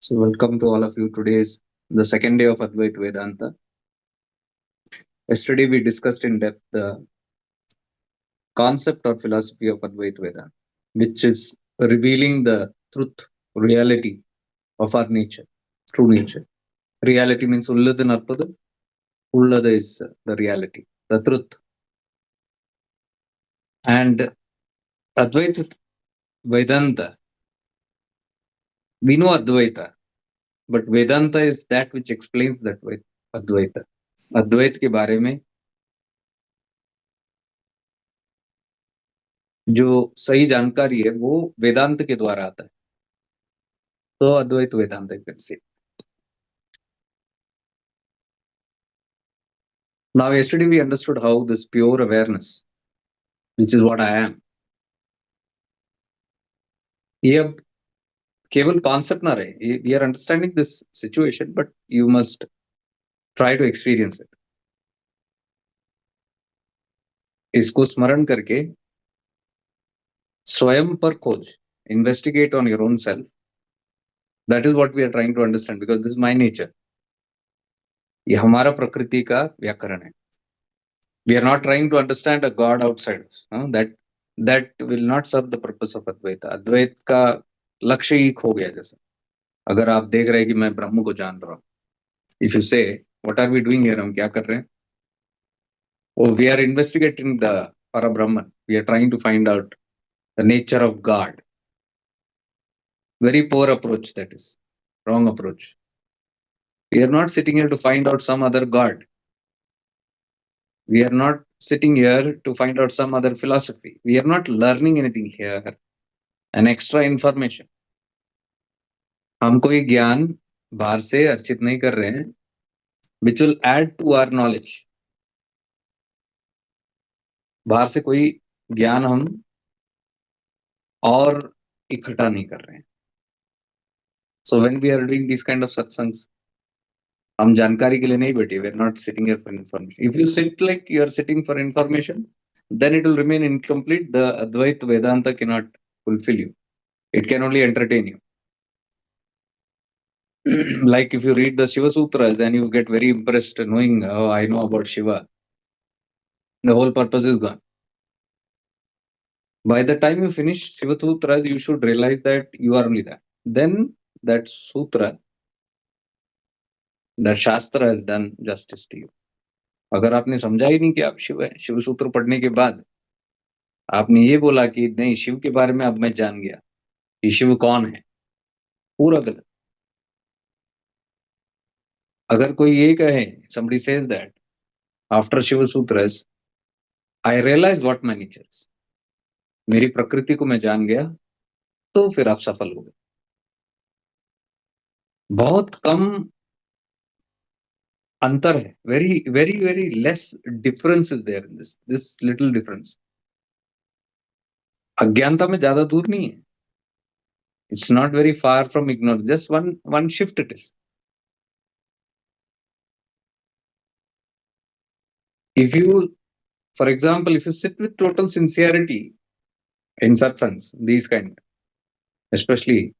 So welcome to all of you. Today is the second day of Advaita Vedanta. Yesterday we discussed in depth the concept or philosophy of Advaita Vedanta, which is revealing the truth, reality of our nature, true nature. Reality means ulladu narpadu, ulladu is the reality, the truth. And Advaita Vedanta, we know Advaita, but Vedanta is that which explains that Advaita. Advaita के बारे में जो सही जानकारी है वो वेदांत के द्वारा आता है. So Advaita Vedanta, you can say. Now, yesterday we understood how this pure awareness, which is what I am, ये अब केवल concept ना रहे. We are understanding this situation, but you must try to experience it. इसको स्मरण करके स्वयं पर खोज, investigate on your own self. That is what we are trying to understand, because this is my nature. ये हमारा प्रकृति का व्याकरण है. We are not trying to understand a God outside us. That will not serve the purpose of Advaita. अद्वैत का लक्ष्य ही खो गया जैसा. अगर आप देख रहे हैं कि मैं ब्रह्म को जान रहा हूँ, if you say what are we doing here, हम क्या कर रहे हैं? Oh, we are investigating the Parabrahman. We are trying to find out the nature of God. Very poor approach, that is. Wrong approach. We are not sitting here to find out some other God. We are not sitting here to find out some other philosophy. We are not learning anything here. An extra information. हम कोई ज्ञान बाहर से अर्जित नहीं कर रहे हैं, which will add to our knowledge. बाहर से कोई ज्ञान हम और इकट्ठा नहीं कर रहे हैं. So when we are doing these kind of satsangs, हम जानकारी के लिए नहीं बैठे. We are not sitting here for information. If you sit like you are sitting for information, then it will remain incomplete. The Advaita Vedanta cannot fulfill you. It can only entertain you. Like if you read the Shiva Sutras, then you get very impressed knowing, oh, I know about Shiva. The whole purpose is gone. By the time you finish Shiva Sutras, you should realize that you are only that. Then that sutra, that Shastra has done justice to you. अगर आपने समझा ही नहीं कि आप शिव है, शिव सूत्र पढ़ने के बाद आपने ये बोला कि नहीं शिव के बारे में अब मैं जान गया कि शिव कौन है, पूरा गलत. अगर कोई ये कहे, somebody says that after Shiva Sutras, I realize what my nature is, मेरी प्रकृति को मैं जान गया, तो फिर आप सफल हो गए. बहुत कम अंतर है. Very, very, very less difference is there in this little difference. अज्ञानता में ज्यादा दूर नहीं है. It's not very far from ignorance. Just one shift it is. If you, for example, if you sit with total sincerity in satsangs, these kind, especially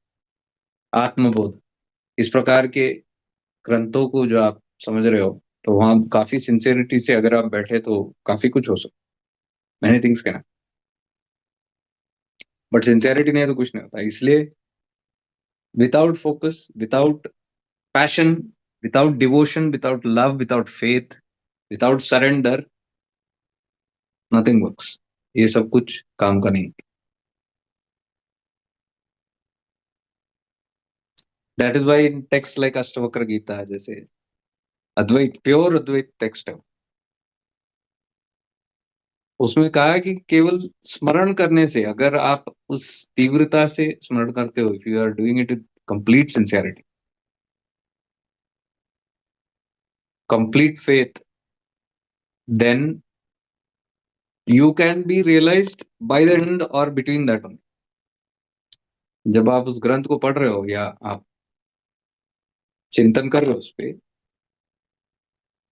आत्मबोध, इस प्रकार के ग्रंथों को जो आप समझ रहे हो, तो वहां काफी सिंसियरिटी से अगर आप बैठे तो काफी कुछ हो सकता. Many things can happen. But sincerity नहीं है तो कुछ नहीं होता. इसलिए without focus, without passion, without devotion, without love, without faith, without surrender, nothing works. ये सब कुछ काम का नहीं. That is why in texts like Ashtavakra Gita जैसे अद्वैत, प्योर अद्वैत टेक्स्ट है, उसमें कहा है कि केवल स्मरण करने से, अगर आप उस तीव्रता से स्मरण करते हो, if you are doing it with complete sincerity, complete faith, then you can be realized by the end or between that only. जब आप उस ग्रंथ को पढ़ रहे हो या आप चिंतन कर रहे हो उस पे,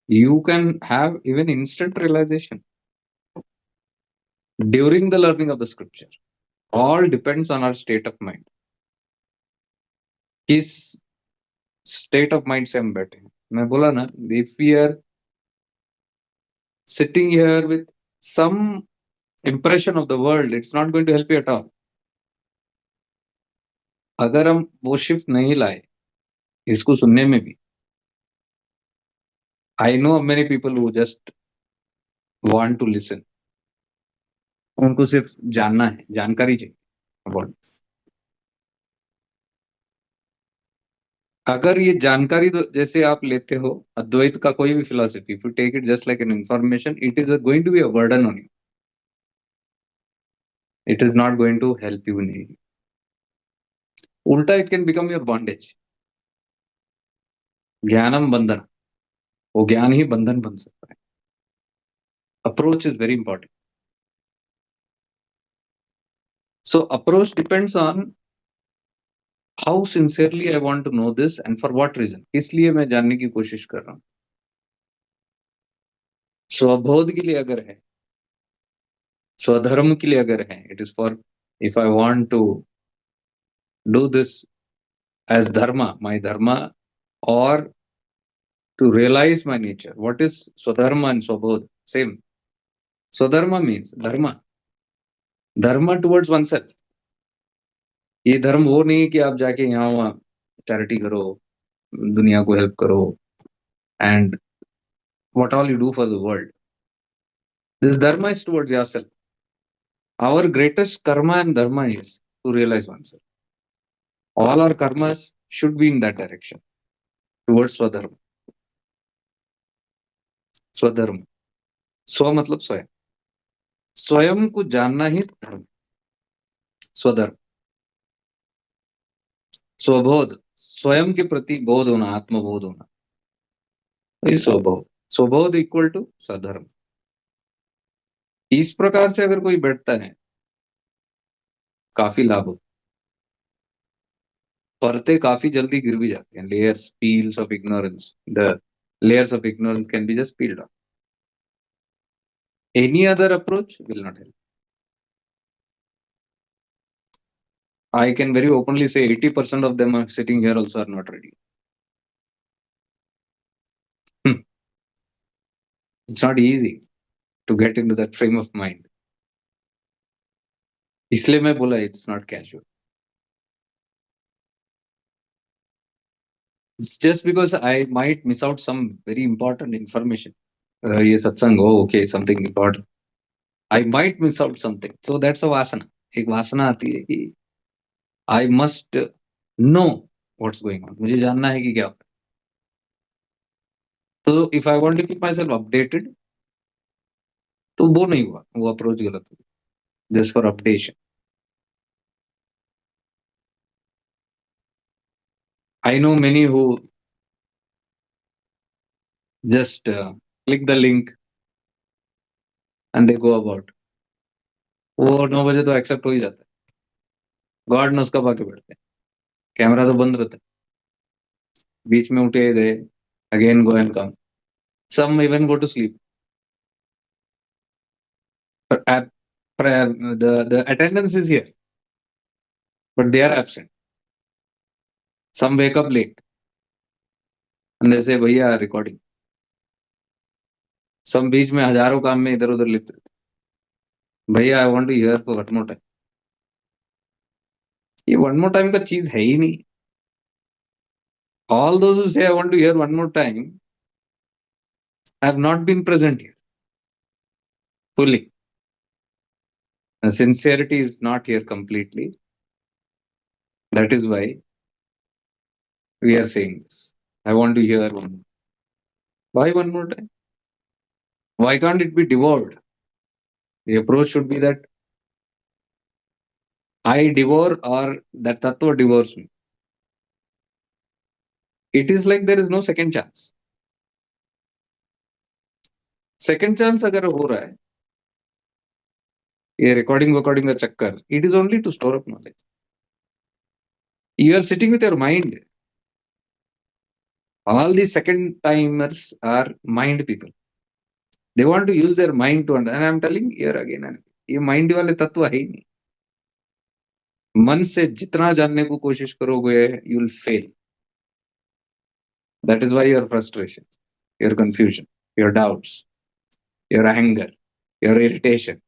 you can have even instant realization during the learning of the scripture. All depends on our state of mind. किस स्टेट ऑफ माइंड से हम बैठे हैं। मैं बोला ना, if we are sitting here with some impression of the world, it's not going to help you at all. अगर हम वो शिफ्ट नहीं लाए इसको सुनने में भी, I know many people who just want to listen. उनको सिर्फ जानना है, जानकारी चाहिए about this. अगर ये जानकारी तो जैसे आप लेते हो अद्वैत का कोई भी philosophy, if you take it just like an information, it is going to be a burden on you. It is not going to help you in any way. उल्टा it can become your bondage. ज्ञानम बंधन, वो ज्ञान ही बंधन बन सकता है. Approach is very important. So approach depends on how sincerely I want to know this and for what reason. इसलिए मैं जानने की कोशिश कर रहा हूँ. स्वबोध के लिए अगर है, स्वधर्म के लिए अगर है, it is for if I want to do this as dharma, my dharma, or to realize my nature. What is swadharma and swabodh? Same. Swadharma means dharma. Dharma towards oneself. ये धर्म वो नहीं कि आप जाके यहाँ वहाँ चैरिटी करो, दुनिया को हेल्प करो, and what all you do for the world. This dharma is towards yourself. Our greatest karma and dharma is to realize oneself. All our karmas should be in that direction, towards swadharma. स्वधर्म, स्व मतलब स्वयं, स्वयं को जानना ही धर्म. स्वधर्म, स्वबोध, स्वयं के प्रति बोध होना, आत्मबोध होना, ये स्वबोध. स्वबोध इक्वल टू स्वधर्म. इस प्रकार से अगर कोई बैठता है, काफी लाभ होता. परते काफी जल्दी गिर भी जाते हैं. Layers, peels of ignorance, the layers of ignorance can be just peeled off. Any other approach will not help. I can very openly say 80% of them are sitting here also are not ready. It's not easy to get into that frame of mind. इसलिए मैं बोला it's not casual. It's just because I might miss out some very important information. ये सत्संग, oh okay, something important. I might miss out something. So that's a vasana. एक वासना आती है कि I must know what's going on. मुझे जानना है कि क्या. तो if I want to keep myself updated, तो वो नहीं हुआ, वो अप्रोच गलत हुआ. Just for updation. I know many who just click the link and they go about. वो 9 बजे तो एक्सेप्ट हो ही जाता है. गॉड नोस कब आके बैठते हैं. कैमरा तो बंद रहता है. बीच में उठे गए, again go and come. Some even go to sleep. The attendance is here, but they are absent. Some wake up late and they say, भैया recording. Some बीच में हजारों काम में इधर उधर लिप्त रहते. भैया I want to hear for one more time. ये one more time का चीज है ही नहीं. All those who say I want to hear one more time have not been present here fully. The sincerity is not here completely. That is why we are saying this. I want to hear one more. Why one more time? Why can't it be devoured? The approach should be that I devour or that tattva devours me. It is like there is no second chance. Second chance अगर हो रहा है, ये recording का चक्कर, it is only to store up knowledge. You are sitting with your mind. All these second timers are mind people. They want to use their mind to understand. And I'm telling here again and ये mind वाले तत्व है ही नहीं. मन से जितना जानने को कोशिश करोगे, you will fail. That is why your frustration, your confusion, your doubts, your anger, your irritation,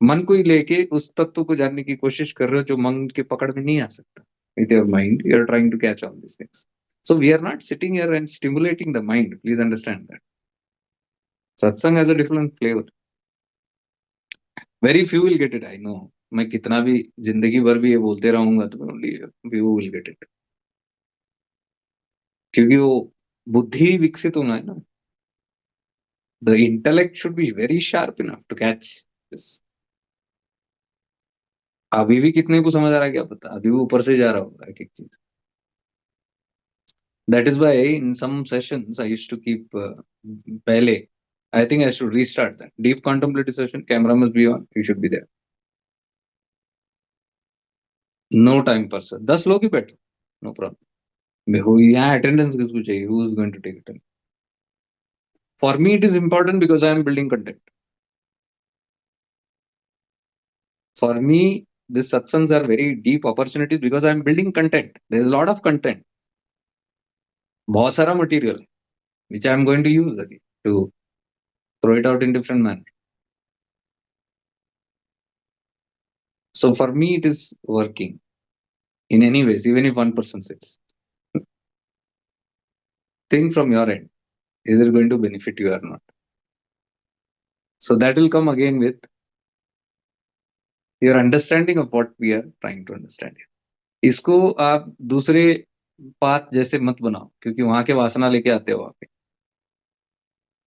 मन को ही लेके उस तत्व को जानने की कोशिश कर रहे हो जो मन के पकड़ में नहीं आ सकता. With your mind, you are trying to catch all these things. So we are not sitting here and stimulating the mind. Please understand that. Satsang has a different flavor. Very few will get it. I know. मैं कितना भी जिंदगी भर भी ये बोलते रहूंगा तो only few will get it. क्योंकि वो बुद्धि विकसित होना है ना. The intellect should be very sharp enough to catch this. अभी भी कितने को समझ आ रहा है क्या पता. अभी वो ऊपर से जा रहा होगा एक एक चीज. That is why in some sessions I used to keep pehle. I think I should restart that. Deep contemplative session, camera must be on, you should be there. No time per se. 10 लोग ही बैठो, no problem. यहाँ attendance किसको चाहिए? Who is going to take it? For me, it is important because I am building content. For me, these satsangs are very deep opportunities because I am building content. There is a lot of content. बहुत सारा material which I am going to use again to throw it out in different manner. So for me, it is working in any ways, even if one person sits. Think from your end, is it going to benefit you or not? So that will come again with your understanding of what we are trying to understand here. इसको आप दूसरे path जैसे मत बनाओ क्योंकि वहां के वासना लेके आते हो वहां पे.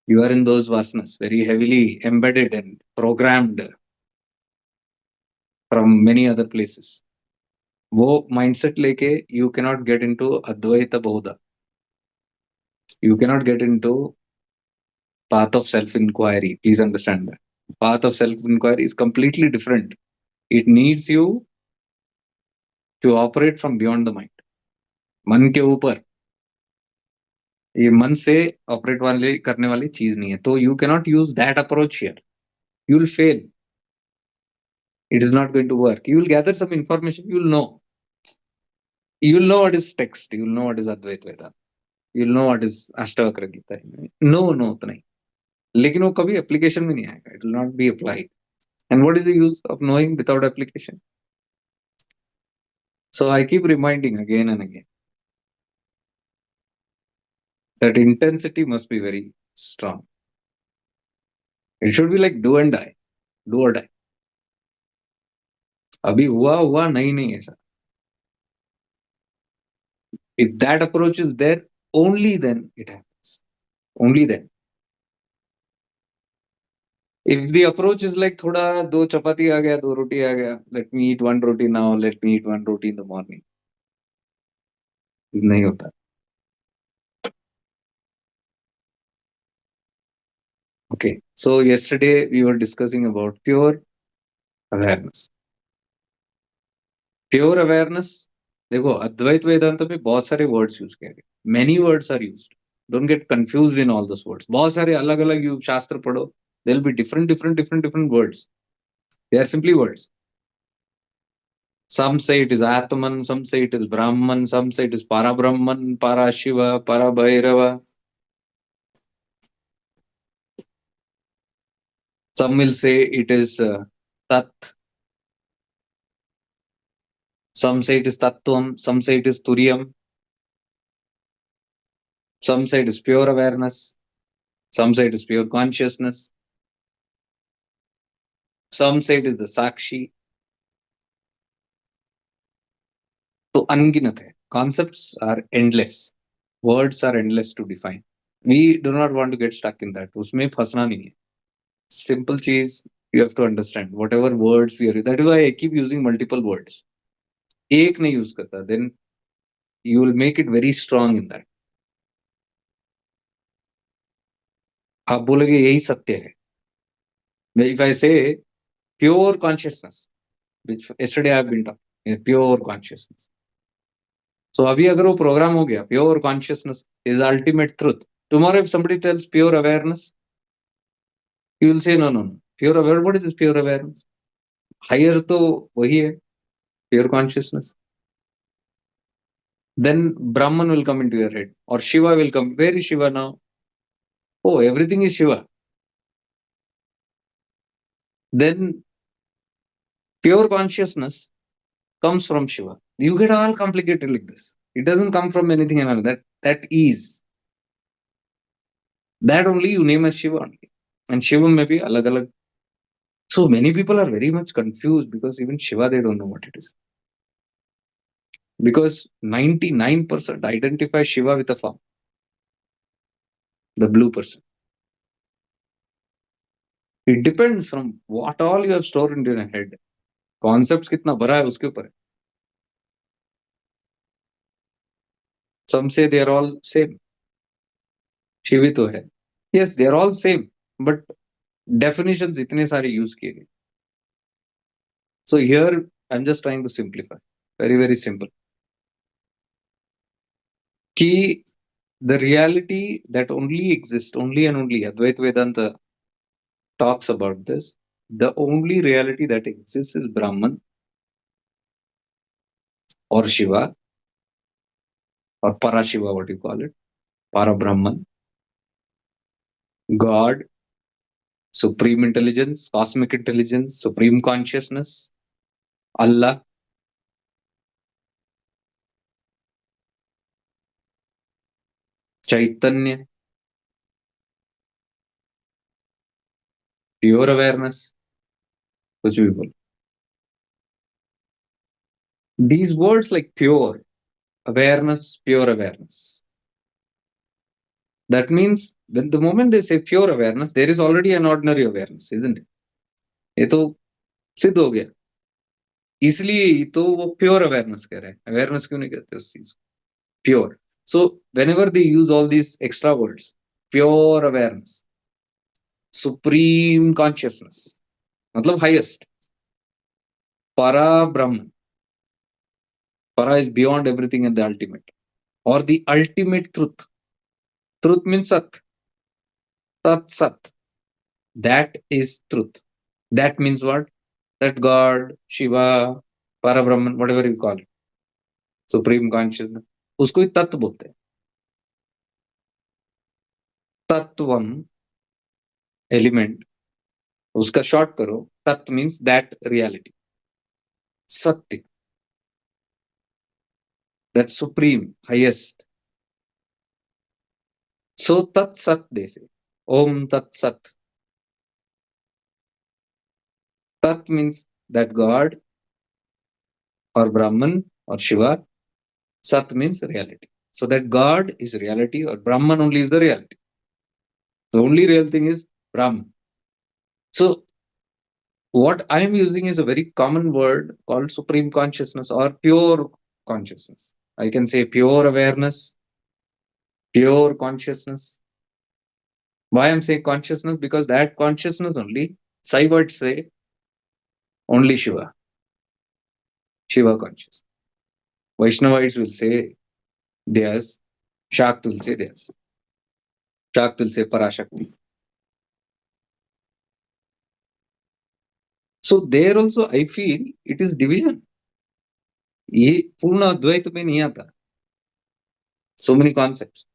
You are in those vasanas, very heavily embedded and programmed from many other places. वो mindset लेके you cannot get into Advaita Boda. You cannot get into path of self-inquiry. Please understand that. Path of self-inquiry is completely different. It needs you to operate from beyond the mind. मन के ऊपर. ये मन से operate वाले करने वाली चीज नहीं है. तो you cannot use that approach here. You will fail. It is not going to work. You will gather some information. You will know. You will know what is text. You will know what is Advaita Vedanta. You will know what is Ashtavakra Gita. No, उतना ही. लेकिन वो कभी application में नहीं आएगा. It will not be applied. And what is the use of knowing without application? So I keep reminding again and again that intensity must be very strong. It should be like do and die. Do or die. अभी हुआ नहीं ऐसा. If that approach is there, only then it happens. Only then. If the approach is like thoda do chapati aa gaya, do roti aa gaya, let me eat one roti now, let me eat one roti in the morning. नहीं होता. Okay. So yesterday we were discussing about pure awareness. Pure awareness. देखो अद्वैत वेदांत में बहुत सारे words use किए गए. Many words are used. Don't get confused in all those words. बहुत सारे अलग अलग शास्त्र पढ़ो. There will be different words. They are simply words. Some say it is Atman, some say it is Brahman, some say it is Parabrahman, Parashiva, Parabhairava. Some will say it is Tat. Some say it is Tattvam, some say it is Turyam. Some say it is pure awareness. Some say it is pure consciousness. Some say it is the Sakshi. So unginat hai. Concepts are endless. Words are endless to define. We do not want to get stuck in that. उसमें फंसना नहीं है. Simple cheese, you have to understand. Whatever words we are, that is why I keep using multiple words. एक नहीं use करता, then you will make it very strong in that. आप बोलोगे यही सत्य है. If I say pure consciousness, which yesterday I have been talking, pure consciousness. So अभी अगर वो program हो गया, pure consciousness is the ultimate truth. Tomorrow if somebody tells pure awareness, you will say no. Pure awareness, what is this pure awareness? Higher तो वही है, pure consciousness. Then Brahman will come into your head, or Shiva will come. Where is Shiva now? Oh, everything is Shiva. Then pure consciousness comes from Shiva. You get all complicated like this. It doesn't come from anything another. That is. That only you name as Shiva only. And Shiva may be alag alag. So many people are very much confused because even Shiva, they don't know what it is. Because 99% identify Shiva with a form, the blue person. It depends from what all you have stored into your head. Concepts कितना भरा है उसके ऊपर है. Some say they are all same. Shiv ही तो है. Yes, they are all same, but definitions इतने सारे use किए गए. So here I'm just trying to simplify. Very, very simple. Ki the reality that only exists, only and only, Advaita Vedanta talks about this. The only reality that exists is Brahman or Shiva or Parashiva, what you call it, Para Brahman, God, Supreme Intelligence, Cosmic Intelligence, Supreme Consciousness, Allah. Chaitanya, pure awareness, कुछ भी बोलो. These words like pure awareness, pure awareness. That means when the moment they say pure awareness, there is already an ordinary awareness, isn't it? ये तो सिद्ध हो गया. इसलिए तो वो प्योर अवेयरनेस कह रहे हैं. अवेयरनेस क्यों नहीं कहते उस चीज को? Pure. So whenever they use all these extra words, pure awareness, supreme consciousness, मतलब highest, para Brahman. Para is beyond everything and the ultimate, or the ultimate truth. Truth means sat. Tat sat. That is truth. That means what? That God, Shiva, para Brahman, whatever you call it, supreme consciousness, उसको ही तत्व बोलते हैं. तत्वम element, उसका short करो. तत्व means that reality, सत्य, that supreme highest. सो तत्सत जैसे ओम तत्सत. तत् मीन्स दैट गॉड और ब्राह्मण और शिवा. सत means reality. So that God is reality or Brahman only is the reality. The only real thing is Brahman. So what I am using is a very common word called supreme consciousness or pure consciousness. I can say pure awareness, pure consciousness. Why I'm saying consciousness? Because that consciousness only, Saivites say only Shiva, Shiva conscious. Vaishnavites will say Dhyas, Shakt will say Dhyas, Shakt will say Parashakti. So there also I feel it is division. ये पूर्ण अद्वैत में नहीं आता. So many concepts.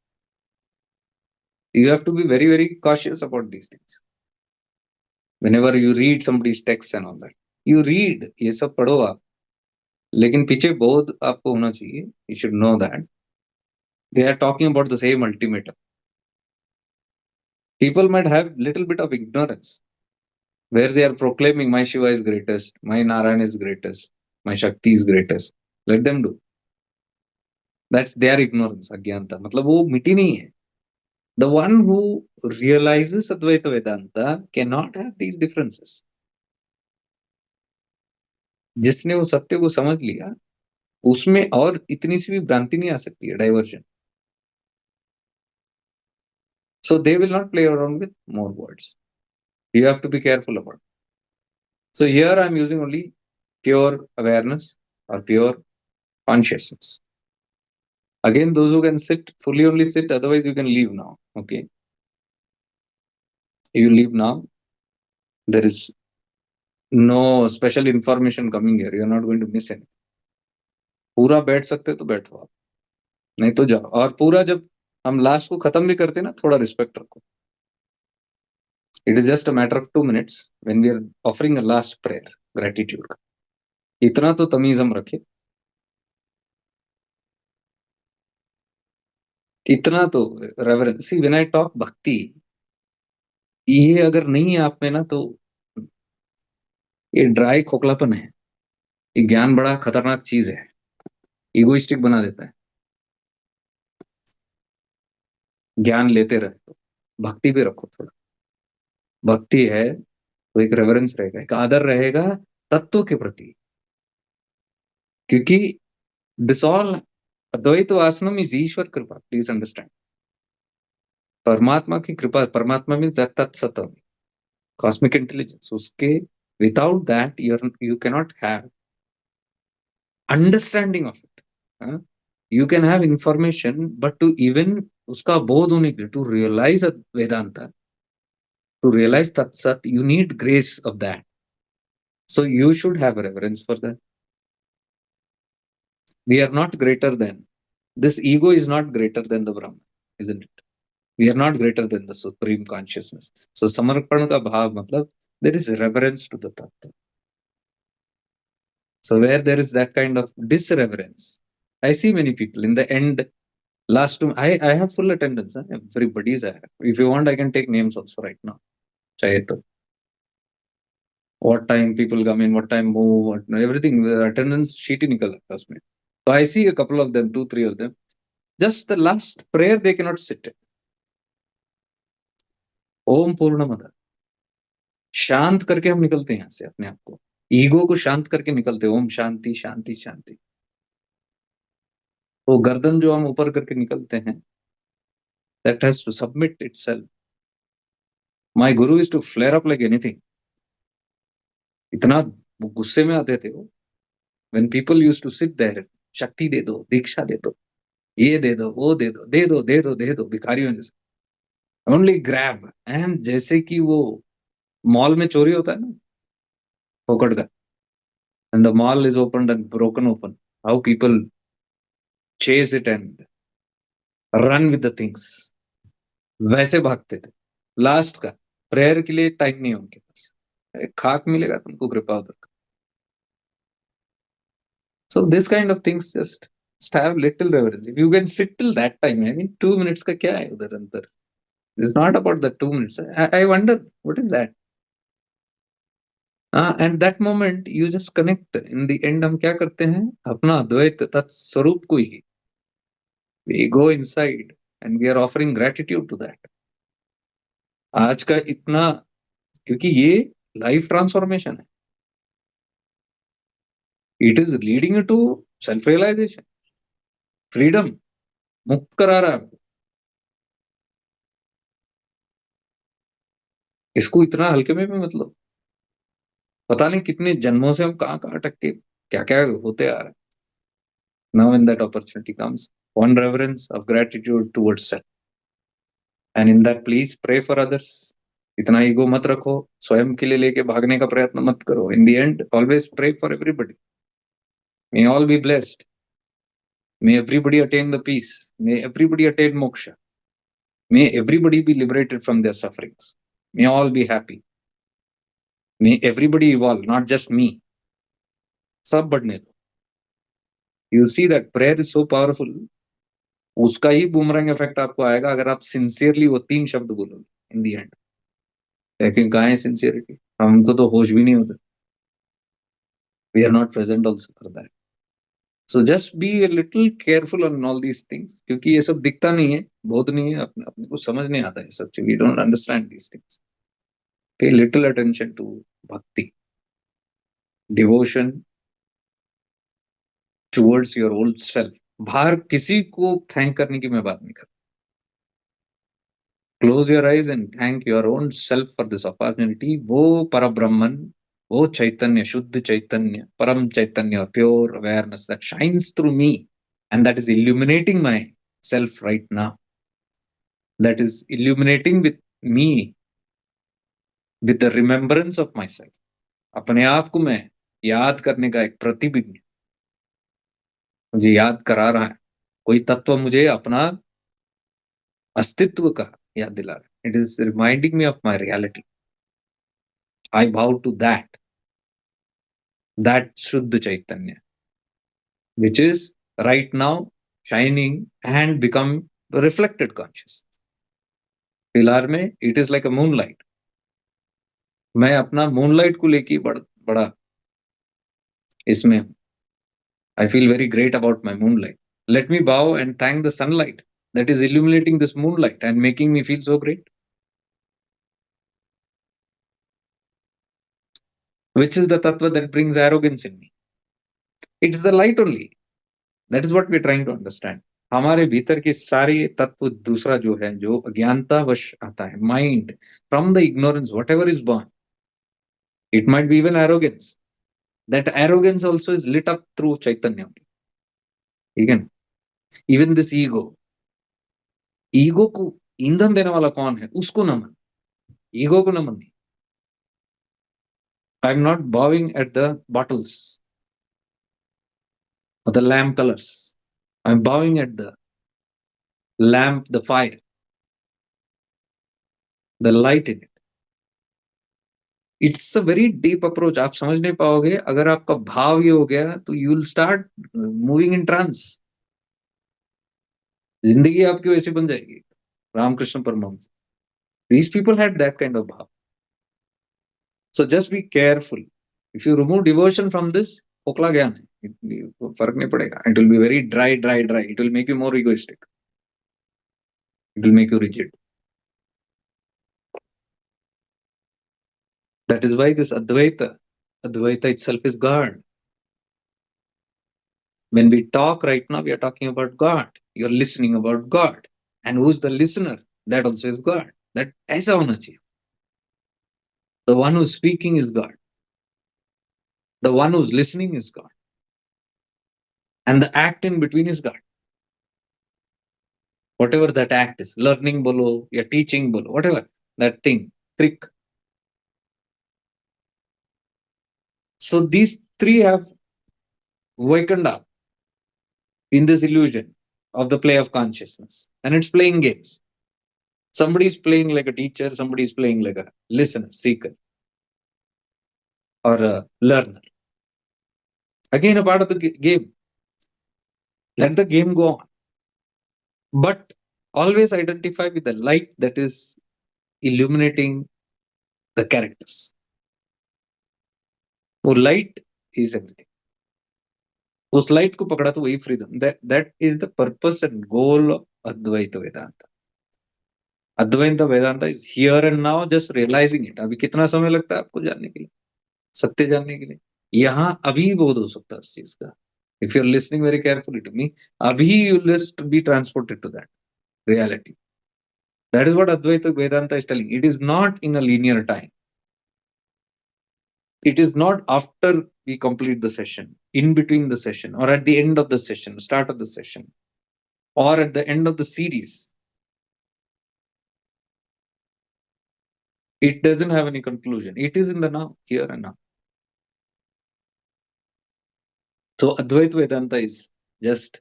You have to be very, very cautious about these things. Whenever you read somebody's text and all that, you read, ये सब पढ़ो आप, लेकिन पीछे बोध आपको होना चाहिए. You should know that they are talking about the same ultimatum. People might have little bit of ignorance where they are proclaiming my Shiva is greatest, my Narayana is greatest, my Shakti is greatest. Let them do. That's their ignorance, अज्ञानता. मतलब वो मिटी नहीं है. The one who realizes Advaita Vedanta cannot have these differences. जिसने वो सत्य को समझ लिया, उसमें और इतनी सी भी भ्रांति नहीं आ सकती है, diversion. So they will not play around with more words. You have to be careful about it. So here I'm using only pure awareness or pure consciousness. Again, those who can sit, fully only sit, otherwise you can leave now. Okay. You leave now. There is no special information coming here. You're not going to miss anything. पूरा बैठ सकते तो बैठो आप. नहीं तो जाओ। और पूरा जब हम लास्ट को खत्म भी करते हैं ना, थोड़ा रिस्पेक्ट रखो। It is just a matter of 2 minutes when we are offering a last prayer gratitude का। इतना तो तमीज हम रखे, इतना तो रेवरेंस। See when I talk bhakti, ये अगर नहीं है आप में ना, तो ये ड्राई खोखलापन है। ये ज्ञान बड़ा खतरनाक चीज है, इगोइस्टिक बना देता है। ज्ञान लेते रहे तो भक्ति भी रखो थोड़ा। भक्ति है तो एक रेवरेंस रहेगा, एक आदर रहेगा तत्व के प्रति। क्योंकि दिस ऑल अद्वैत वासनम इज ईश्वर कृपा, प्लीज अंडरस्टैंड। परमात्मा की कृपा, परमात्मा में तत्सतम, कॉस्मिक इंटेलिजेंस, उसके without that you cannot have understanding of it. You can have information, but to even उसका बोध होने के लिए, to realise Vedanta, to realise तत्सत, you need grace of that. So you should have reverence for that. We are not greater than, this ego is not greater than the Brahman, isn't it? We are not greater than the supreme consciousness. So samarpan ka bhav matlab, there is reverence to the tattva. So where there is that kind of disreverence, I see many people in the end, last two, I have full attendance. Everybody is there. If you want, I can take names also right now. Chahe to. What time people come in, what time move, what, everything, attendance sheet ही निकल आता है उसमें. So I see a couple of them, 2-3 of them. Just the last prayer they cannot sit. ओम पूर्णमद, शांत करके हम निकलते हैं यहाँ से अपने आप को, ईगो को शांत करके निकलते हैं। ओम शांति शांति शांति। वो गर्दन जो हम ऊपर करके निकलते हैं, that has to submit itself. My guru is to flare up like anything. इतना गुस्से में आते थे वो, when people used to sit there, शक्ति दे दो, दीक्षा दे दो, ये दे दो, वो दे दो, दे दो दे दो दे दो, भिखारियों जैसे ओनली ग्रैब। एंड जैसे कि वो मॉल में चोरी होता है ना, फोकट का, and the mall is open and broken open, how people chase it and run with the things, वैसे भागते थे। लास्ट का प्रेयर के लिए टाइम नहीं है उनके पास, खाक मिलेगा तुमको कृपा उधर का। So this kind of things just have little reverence. If you can sit till that time, I mean 2 minutes का क्या है उधर अंदर? It's not about the 2 minutes. I wonder what is that. And that moment you just connect. In the end हम क्या करते हैं, अपना अद्वैत तत्स्वरूप को ही, we go inside and we are offering gratitude to that. आज का इतना, क्योंकि ये लाइफ ट्रांसफॉर्मेशन है, it is leading to self realisation, freedom, मुक्त करा रहा है आपको। इसको इतना हल्के में भी मतलब, पता नहीं कितने जन्मों से हम कहाँ कहाँ अटक के क्या क्या होते आ रहे हैं। Now when that opportunity comes, one reverence of gratitude towards self, and in that please pray for others. इतना ईगो मत रखो, स्वयं के लिए लेके भागने का प्रयत्न मत करो। In the end, always pray for everybody. May all be blessed. May everybody attain the peace. May everybody attain moksha. May everybody be liberated from their sufferings. May all be happy. May everybody evolve, not just me. सब बढ़ने दो। You see that prayer is so powerful. उसका ही boomerang effect आपको आएगा अगर आप sincerely वो 3 शब्द बोलोगे इन दी एंड। लेकिन कहाँ है सिंसियरिटी? हमको तो होश भी नहीं होता। We are not present also for that. So just be a little careful on all these things, क्योंकि ये सब दिखता नहीं है, बहुत नहीं है, अपने को समझ नहीं आता है सब चीज। We don't understand these things. Pay little attention to bhakti, devotion towards your old self. बाहर किसी को थैंक करने की मैं बात नहीं कर रहा। Close your eyes and thank your own self for this opportunity. वो परब्रह्मन, वो चैतन्य, शुद्ध चैतन्य, परम चैतन्य, pure awareness that shines through me and that is illuminating myself right now. That is illuminating with me with the remembrance of myself. अपने आप को मैं याद करने का एक प्रतिबिंब मुझे याद करा रहा है, कोई तत्व मुझे अपना अस्तित्व का याद दिला रहा है. It is reminding me of my reality. I bow to that Shuddha Chaitanya, which is right now shining and become the reflected consciousness. पिलार में it is like a moonlight. मैं अपना moonlight को लेके बड़ा इसमें I feel very great about my moonlight. Let me bow and thank the sunlight that is illuminating this moonlight and making me feel so great. Which is the tattva that brings arrogance in me? It's the light only. That is what we're trying to understand. हमारे भीतर के सारे तत्व दूसरा जो है, जो अज्ञानता वश आता है, mind, from the ignorance, whatever is born, it might be even arrogance. That arrogance also is lit up through Chaitanya. Again, even this ego को ईंधन देने वाला कौन है? उसको नमन, ego को नमन नहीं. I'm not bowing at the bottles or the lamp colors. I'm bowing at the lamp, the fire, the light in it. It's a very deep approach. आप समझ नहीं पाओगे अगर आपका भाव ये हो गया तो you will start moving in trance. जिंदगी आपकी वैसी बन जाएगी. Ramakrishna Paramhans, these people had that kind of bhav. So just be careful. If you remove devotion from this, खोखला ज्ञान है, फर्क नहीं पड़ेगा. It will be very dry. It will make you more egoistic. It will make you rigid. That is why this Advaita itself is God. When we talk right now, we are talking about God. You're listening about God. And who's the listener? That also is God. That ऐसा होना चाहिए. The one who's speaking is God. The one who's listening is God. And the act in between is God. Whatever that act is, learning bolo, या teaching bolo, whatever, that thing, trick. So these three have wakened up in this illusion of the play of consciousness. And it's playing games. Somebody is playing like a teacher, somebody is playing like a listener, seeker, or a learner. Again, a part of the game. Let the game go on. But always identify with the light that is illuminating the characters. वो light is everything. उस light को पकड़ा तो वही freedom. That is the purpose and goal of Advaita Vedanta. Advaita Vedanta is here and now, just realizing it. अभी कितना समय लगता है आपको जानने के लिए, सत्य जानने के लिए? यहाँ अभी बोध हो सकता है उस चीज का. If you're listening very carefully to me, abhi you'll just be transported to that reality. That is what Advaita Vedanta is telling. It is not in a linear time. It is not after we complete the session, in between the session, or at the end of the session, start of the session, or at the end of the series. It doesn't have any conclusion. It is in the now, here and now. So Advaita Vedanta is just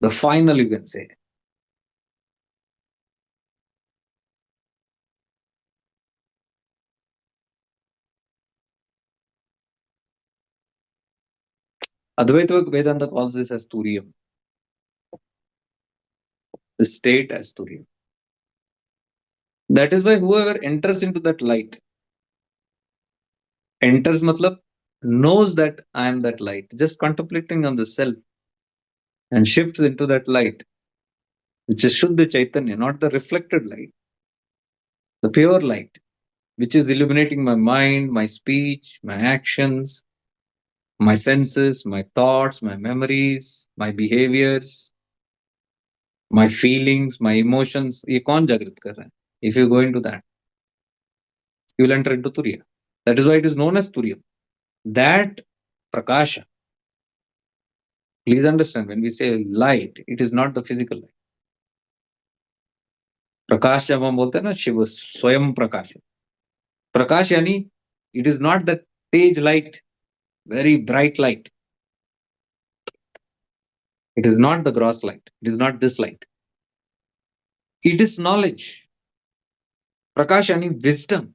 the final, you can say. Advaita Vedanta calls this as Turiyam. The state as Turiyam. That is why whoever enters into that light, enters matlab knows that I am that light, just contemplating on the self, and shifts into that light, which is Shuddha Chaitanya, not the reflected light, the pure light, which is illuminating my mind, my speech, my actions, my senses, my thoughts, my memories, my behaviors, my feelings, my emotions. ये कौन जागृत कर रहा है? If you go into that, you will enter into Turiya. That is why it is known as Turiya. That Prakasha. Please understand, when we say light, it is not the physical light. प्रकाश जब हम बोलते हैं ना, शिव स्वयं प्रकाश. प्रकाश यानी it is not that Tej light, very bright light. It is not the gross light. It is not this light. It is knowledge. प्रकाश यानी wisdom.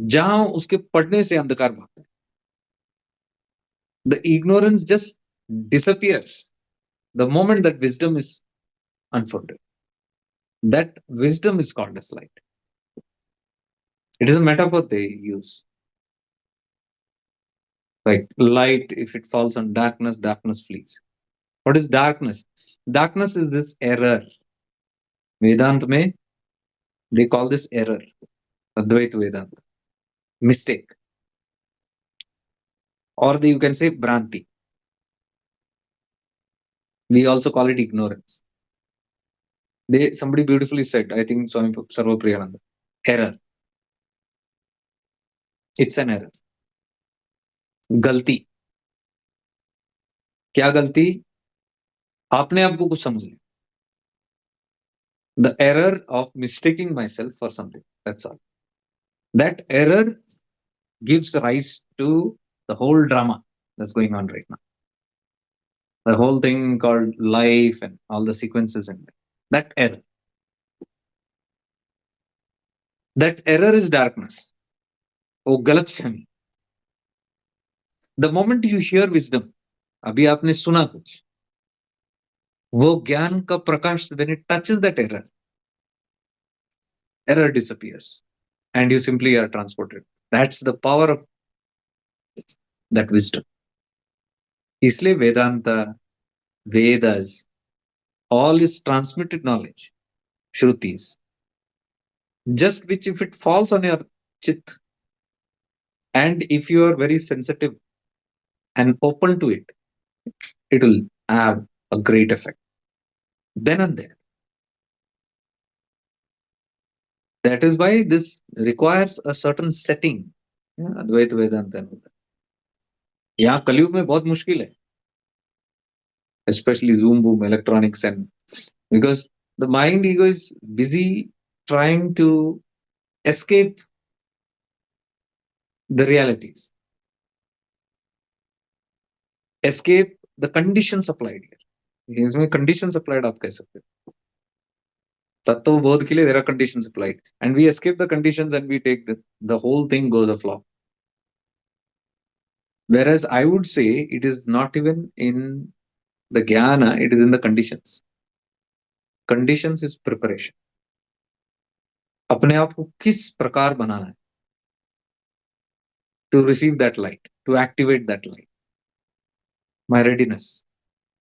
जहां उसके पढ़ने से अंधकार भागता है. The ignorance just disappears the moment that wisdom is unfolded. That wisdom is called as light. It is a metaphor they use. Like light, if it falls on darkness, darkness flees. What is darkness? Darkness is this error. Vedanta mein, they call this error. Advaita Vedanta. Mistake. Or you can say Bhranti. We also call it ignorance. Somebody beautifully said, I think Swami Sarvapriyananda, error. It's an error. गलती. क्या गलती? आपने आपको कुछ समझ लिया. The error of mistaking myself for something. That's all. That error gives rise to the whole drama that's going on right now. The whole thing called life and all the sequences in it. That error. That error is darkness. Oh, galat fahmi. The moment you hear wisdom, अभी आपने सुना कुछ, वो ज्ञान का प्रकाश, when it touches that error disappears and you simply are transported. That's the power of that wisdom. इसलिए Vedanta, Vedas, all is transmitted knowledge, Shrutis, just which if it falls on your chit, and if you are very sensitive and open to it, it will have a great effect. Then and there. That is why this requires a certain setting. Advaita Vedanta. यहाँ कलयुग में बहुत मुश्किल है, especially Zoom, boom, electronics, and because the mind ego is busy trying to escape the realities, escape the conditions applied here. इसमें conditions applied आप कह सकते हो. तत्व बोध के लिए there are conditions applied, and we escape the conditions and we take the whole thing goes afloat. Whereas I would say it is not even in the Gnana, it is in the conditions. Conditions is preparation. अपने आप को किस प्रकार बनाना है to receive that light, to activate that light. My readiness,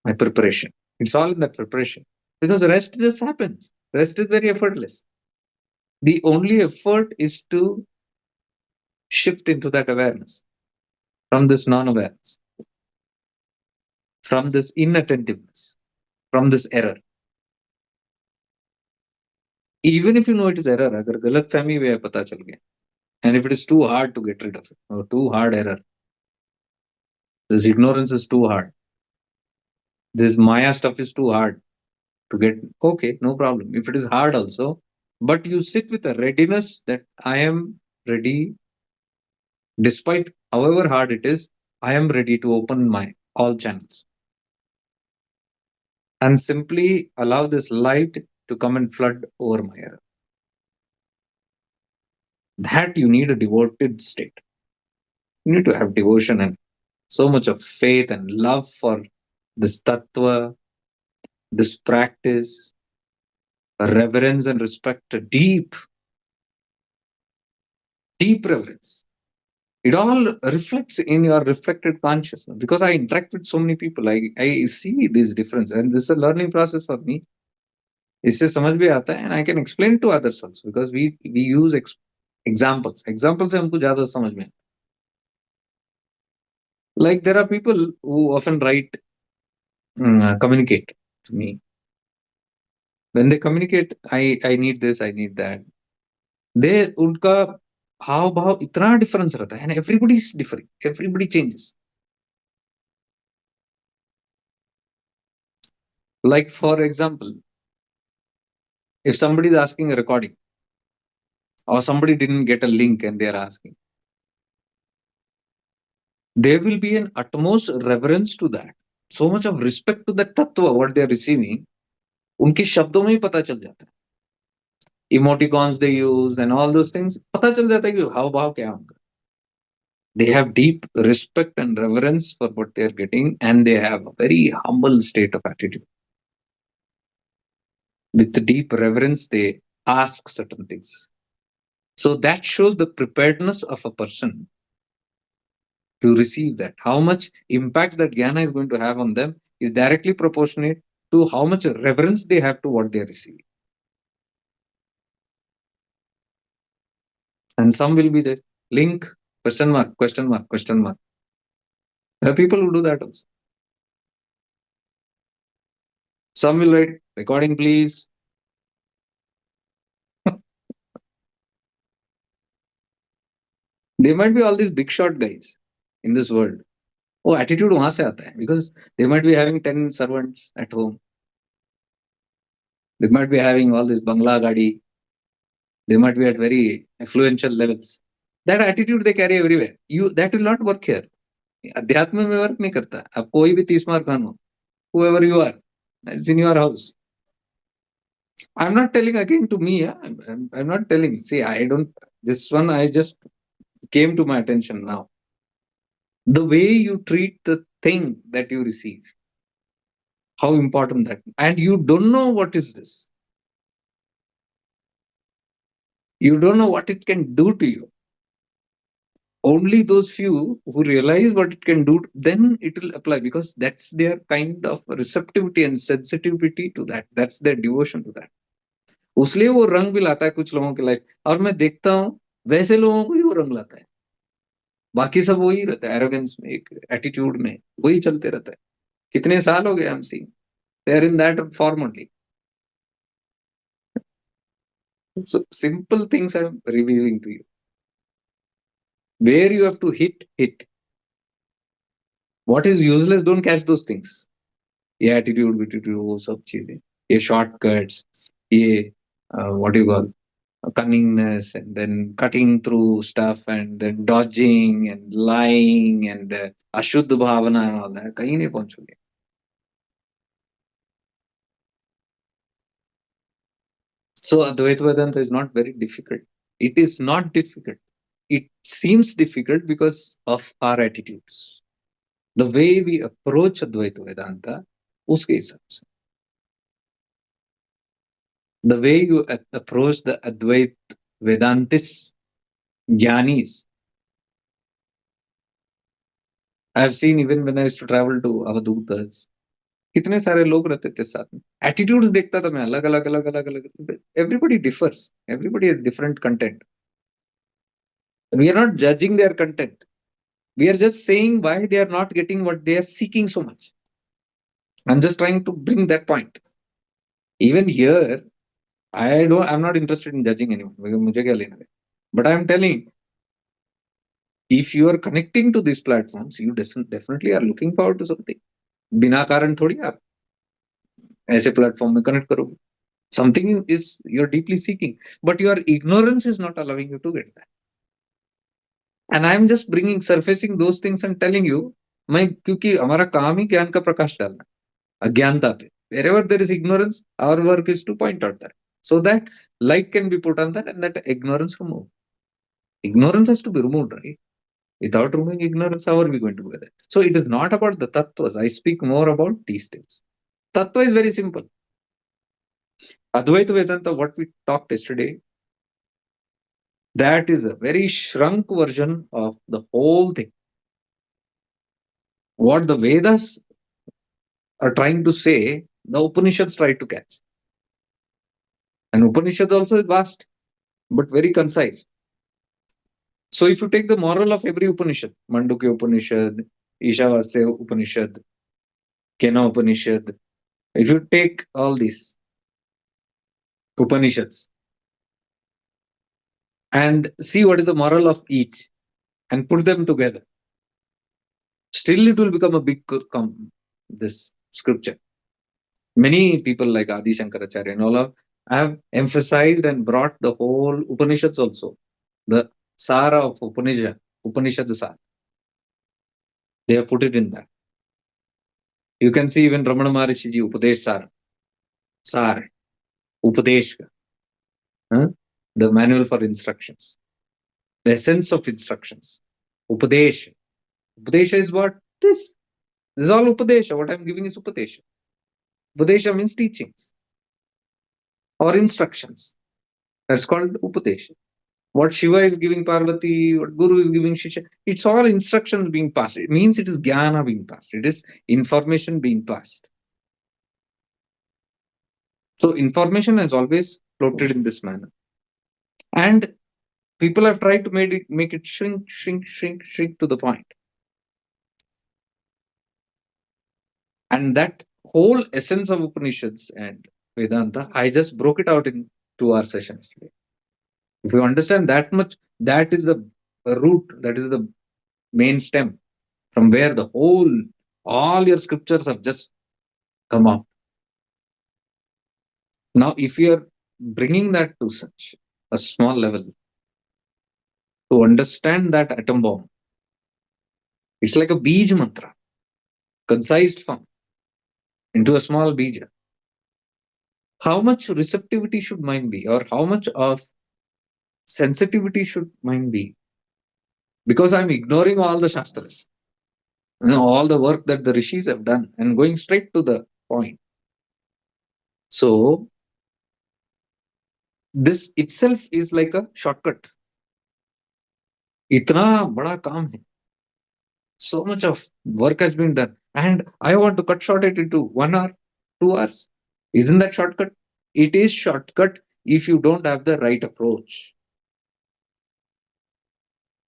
my preparation. It's all in that preparation. Because the rest just happens. The rest is very effortless. The only effort is to shift into that awareness, from this non-awareness, from this inattentiveness, from this error. Even if you know it is error, agar galat fahmi mein pata chal gaya, and if it is too hard to get rid of it, or too hard error, this ignorance is too hard, this Maya stuff is too hard to get, okay, no problem. If it is hard also, but you sit with a readiness that I am ready, despite however hard it is, I am ready to open my all channels and simply allow this light to come and flood over my error. That you need a devoted state. You need to have devotion and so much of faith and love for this tattva, this practice, reverence and respect, deep reverence. It all reflects in your reflected consciousness. Because I interact with so many people, I see this difference, and this is a learning process for me. इससे समझ भी आता है, and I can explain to others also, because we use examples. Examples से हमको ज्यादा समझ में. Like there are people who often communicate to me. When they communicate, I need this, I need that. उनका हाव भाव इतना डिफरेंस रहता है, and everybody is different. Everybody changes. Like for example, if somebody is asking a recording, or somebody didn't get a link and they are asking, there will be an utmost reverence to that. so much of respect to that tattva, what they are receiving, उनके शब्दों में ही पता चल जाता है. Emoticons they use and all those things, पता चल जाता है कि हाव भाव क्या है उनका. They have deep respect and reverence for what they are getting, and they have a very humble state of attitude. With deep reverence, they ask certain things. So that shows the preparedness of a person to receive that. How much impact that Gnana is going to have on them is directly proportionate to how much reverence they have to what they are receiving. And some will be there. Link, question mark, question mark, question mark. There are people who do that also. Some will write, recording please. There might be all these big shot guys in this world. Oh, attitude वहां से आता है because they might be having 10 servants at home. They might be having all this bangla gadi. They might be at very influential levels. That attitude they carry everywhere. That will not work here. अध्यात्म में work नहीं करता. आप कोई भी 30 मार खान हो, whoever you are, it's in your house. I'm not telling again to me. Yeah? I'm not telling. See, I don't. This one I just came to my attention now. The way you treat the thing that you receive, how important that, and you don't know what is this. You don't know what it can do to you. Only those few who realize what it can do, then it will apply, because that's their kind of receptivity and sensitivity to that. That's their devotion to that. उसलिए वो रंग भी लाता है कुछ लोगों की life, और मैं देखता हूँ वैसे लोगों को ही वो रंग लाता है. बाकी सब वही रहता है, एरोगेंस में, एक एटीट्यूड में वही चलते रहता है. कितने साल हो गए हम सी, they are in that form only. So simple things I'm revealing to you. Where you have to hit. What is useless, don't catch those things. ये एटीट्यूड विटीट्यूड वो सब चीजें, ये शॉर्टकट्स, ये what do you call cunningness, and then cutting through stuff, and then dodging and lying and ashuddha bhavana and all that, कहीं नहीं पहुंचोगे. So Advaita Vedanta is not very difficult. It is not difficult. It seems difficult because of our attitudes. The way we approach Advaita Vedanta, uske hisab se. The way you approach the Advaita Vedantists, Jnanis. I have seen even when I used to travel to Avadutas, कितने सारे लोग रहते थे साथ में. Attitudes देखता था मैं, अलग अलग अलग अलग अलग. Everybody differs. Everybody has different content. We are not judging their content. We are just saying why they are not getting what they are seeking so much. I'm just trying to bring that point. Even here, I'm not interested in judging anyone. मुझे क्या लेना है? But I'm telling, if you are connecting to these platforms, you definitely are looking forward to something. बिना कारण थोड़ी आप ऐसे platform में कनेक्ट करोगे. Something is you're deeply seeking, but your ignorance is not allowing you to get that. And I'm just surfacing those things and telling you, मैं क्योंकि हमारा काम ही ज्ञान का प्रकाश डालना, अज्ञानता पे. Wherever there is ignorance, our work is to point out that, so that light can be put on that and that ignorance removed. Ignorance has to be removed, right? Without removing ignorance, how are we going to do that? So it is not about the tattvas. I speak more about these things. Tattva is very simple. Advaita Vedanta, what we talked yesterday, that is a very shrunk version of the whole thing. What the Vedas are trying to say, the Upanishads try to catch. And Upanishads also is vast, but very concise. So if you take the moral of every Upanishad, Mandukya Upanishad, Ishavasya Upanishad, Kena Upanishad, if you take all these Upanishads and see what is the moral of each and put them together, still it will become a big this scripture. Many people like Adi Shankaracharya and all have emphasized and brought the whole Upanishads also. The Sara of Upanishad Sara. They have put it in that. You can see even Ramana Maharishi ji, Upadesh Sar, Upadesh, huh? The manual for instructions, the essence of instructions. Upadesh. Upadesha is what? This. This is all Upadesha. What I'm giving is Upadesha. Upadesha means teachings or instructions. That's called Upadesha. What Shiva is giving Parvati, what Guru is giving Shisha, it's all instructions being passed. It means it is Gnana being passed. It is information being passed. So information has always floated in this manner. And people have tried to make it shrink to the point. And that whole essence of Upanishads and Vedanta, I just broke it out in 2 hour sessions today. If you understand that much, that is the root, that is the main stem from where all your scriptures have just come out. Now, if you are bringing that to such a small level to understand that atom bomb, it's like a bij mantra, concised form into a small bija. How much receptivity should mind be, or how much of sensitivity should mind be? Because I'm ignoring all the Shastras, all the work that the rishis have done, and going straight to the point. So, this itself is like a shortcut. इतना बड़ा काम है. So much of work has been done, and I want to cut short it into 1 hour, 2 hours. Isn't that shortcut? It is shortcut if you don't have the right approach.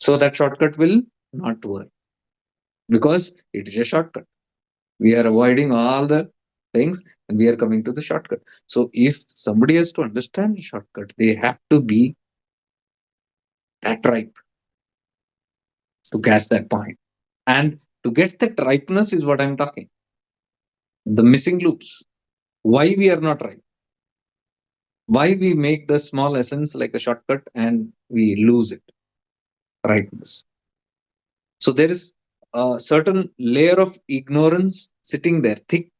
So that shortcut will not work because it is a shortcut. We are avoiding all the things and we are coming to the shortcut. So if somebody has to understand the shortcut, they have to be that ripe to catch that point. And to get that ripeness is what I'm talking. The missing loops. Why we are not ripe? Why we make the small essence like a shortcut and we lose it? Ripeness. So there is a certain layer of ignorance sitting there, thick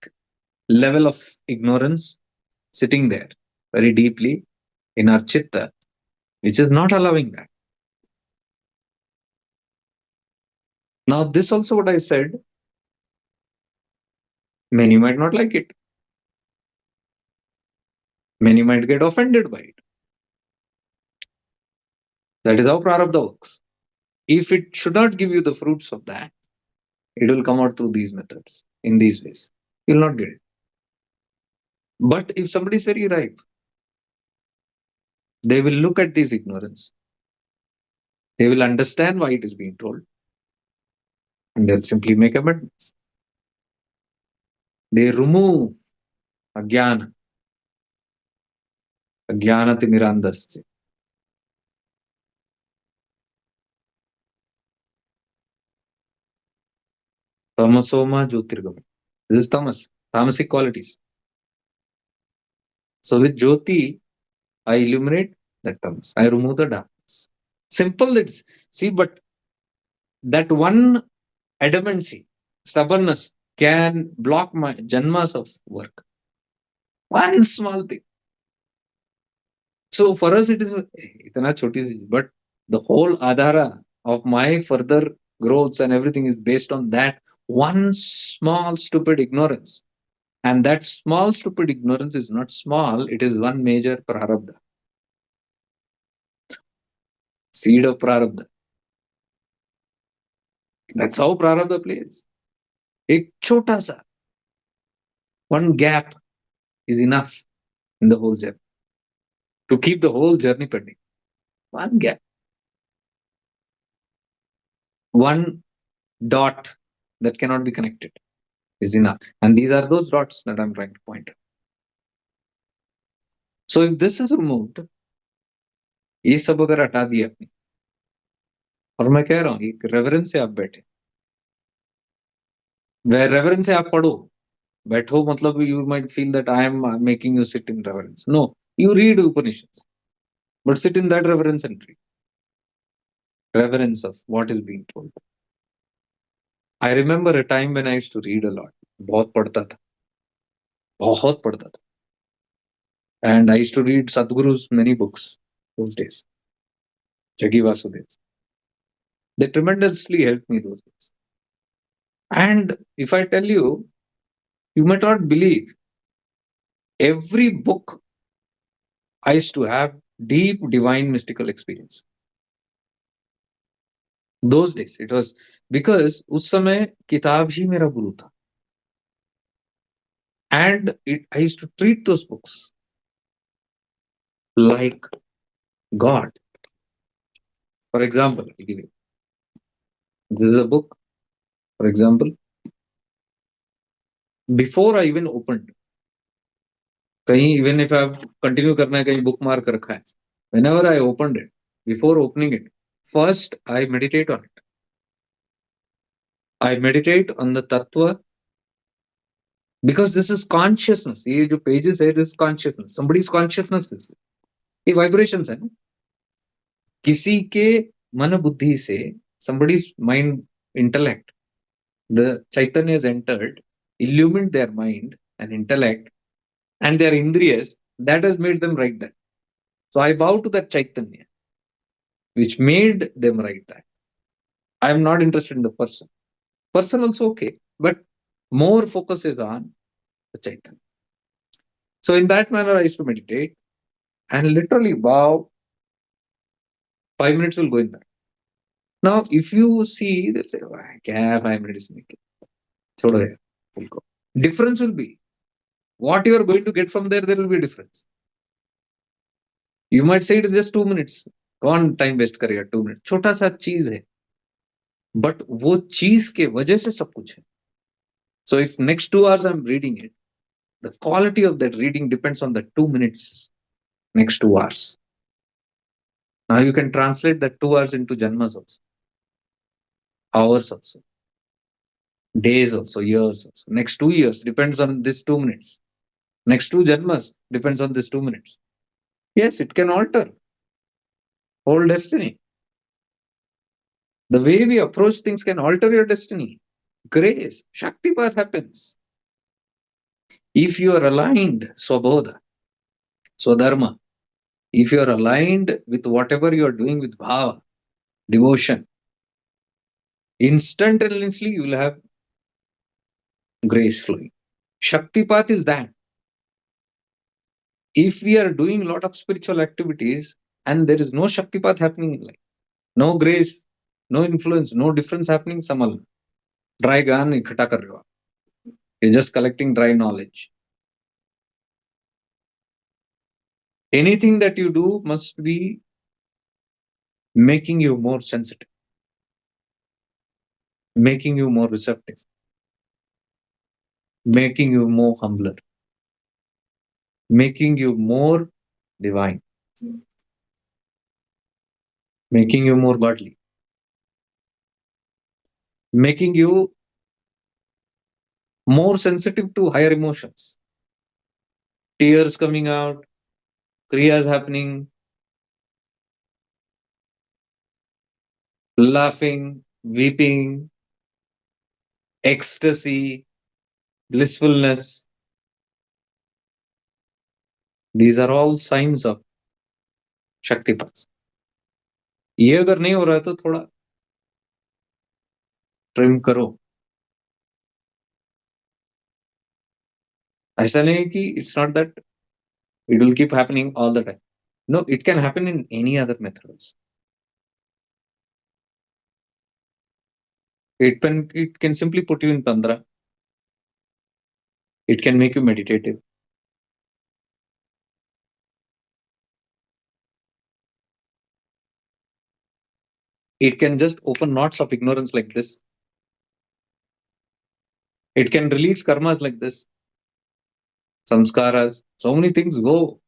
level of ignorance sitting there very deeply in our chitta, which is not allowing that. Now, this also what I said, many might not like it. Many might get offended by it. That is how prarabdha works. If it should not give you the fruits of that, it will come out through these methods, in these ways. You will not get it. But if somebody is very ripe, they will look at this ignorance. They will understand why it is being told. And they'll simply make amendments. They remove ajnana. Ajnana timirandasya. Tamasoma jyotirgama. This is tamas, tamasic qualities. So with jyoti, I illuminate that tamas. I remove the darkness. Simple it is. See, but that one adamancy, stubbornness can block my janmas of work. One small thing. So for us, it is itna choti si, but the whole adhara of my further growths and everything is based on that one small stupid ignorance. And that small stupid ignorance is not small, it is one major prarabdha. Seed of prarabdha. That's how prarabdha plays. Ek chota sa, one gap is enough in the whole journey to keep the whole journey pending. One gap. One dot that cannot be connected is enough. And these are those dots that I'm trying to point at. So if this is removed, ये सब अगर हटा दिया आपने, और मैं कह रहा हूँ एक रेवरेंस से आप बैठे, वह रेवरेंस से आप पढ़ो, बैठो मतलब you might feel that I am making you sit in reverence. No, you read Upanishads, but sit in that reverence and read. Reverence of what is being told. I remember a time when I used to read a lot. बहुत पढ़ता था, बहुत पढ़ता था. And I used to read Sadhguru's many books those days. Jaggi Vasudev. They tremendously helped me those days. And if I tell you, you might not believe, every book I used to have deep divine mystical experience. Those days it was because उस समय किताब ही मेरा गुरु था. And I used to treat those books like God. For example, I'll give you. This is a book, for example. Before I even opened, कहीं even if I have continue करना है, कहीं book mark रखा है. Whenever I opened it, before opening it, first I meditate on it. I meditate on the tattva, because this is consciousness. ये जो pages है, this is consciousness. Somebody's consciousness is ये vibrations है. किसी के मन बुद्धि से, somebody's mind intellect, the chaitanya has entered, illumined their mind and intellect and their indriyas, that has made them write that. So I bow to that chaitanya which made them write that. I am not interested in the person. Person also okay, but more focus is on the chaitanya. So in that manner I used to meditate and literally bow. 5 minutes will go in that. Now if you see, they'll say, "Why, kya 5 minutes mein? Chodo yaar, we'll go." Difference will be what you are going to get from there. There will be a difference. You might say it is just 2 minutes. कौन time waste करेगा 2 minute? छोटा सा चीज है, but वो चीज के वजह से सब कुछ है. So if next 2 hours I'm reading it, the quality of that reading depends on the 2 minutes, next 2 hours. Now you can translate that 2 hours into janmas also, hours also, days also, years also. Next 2 years depends on this 2 minutes. Next 2 janmas depends on this 2 minutes. Yes, it can alter whole destiny. The way we approach things can alter your destiny. Grace, Shaktipat happens. If you are aligned, Swabodha, Swadharma, if you are aligned with whatever you are doing with bhava, devotion, instantaneously you will have grace flowing. Shaktipat is that. If we are doing a lot of spiritual activities and there is no Shaktipat happening in life, no grace, no influence, no difference happening, samal, dry gan ikhata kar rahe ho. You're just collecting dry knowledge. Anything that you do must be making you more sensitive, making you more receptive, making you more humbler, making you more divine, making you more godly, making you more sensitive to higher emotions. Tears coming out, kriyas happening, laughing, weeping, ecstasy, blissfulness. These are all signs of Shaktipat. ये अगर नहीं हो रहा है तो थोड़ा trim करो. ऐसा नहीं कि it's not that it will keep happening all the time. No, it can happen in any other methods. It can simply put you in Tantra. It can make you meditative. It can just open knots of ignorance like this. It can release karmas like this. Samskaras. So many things go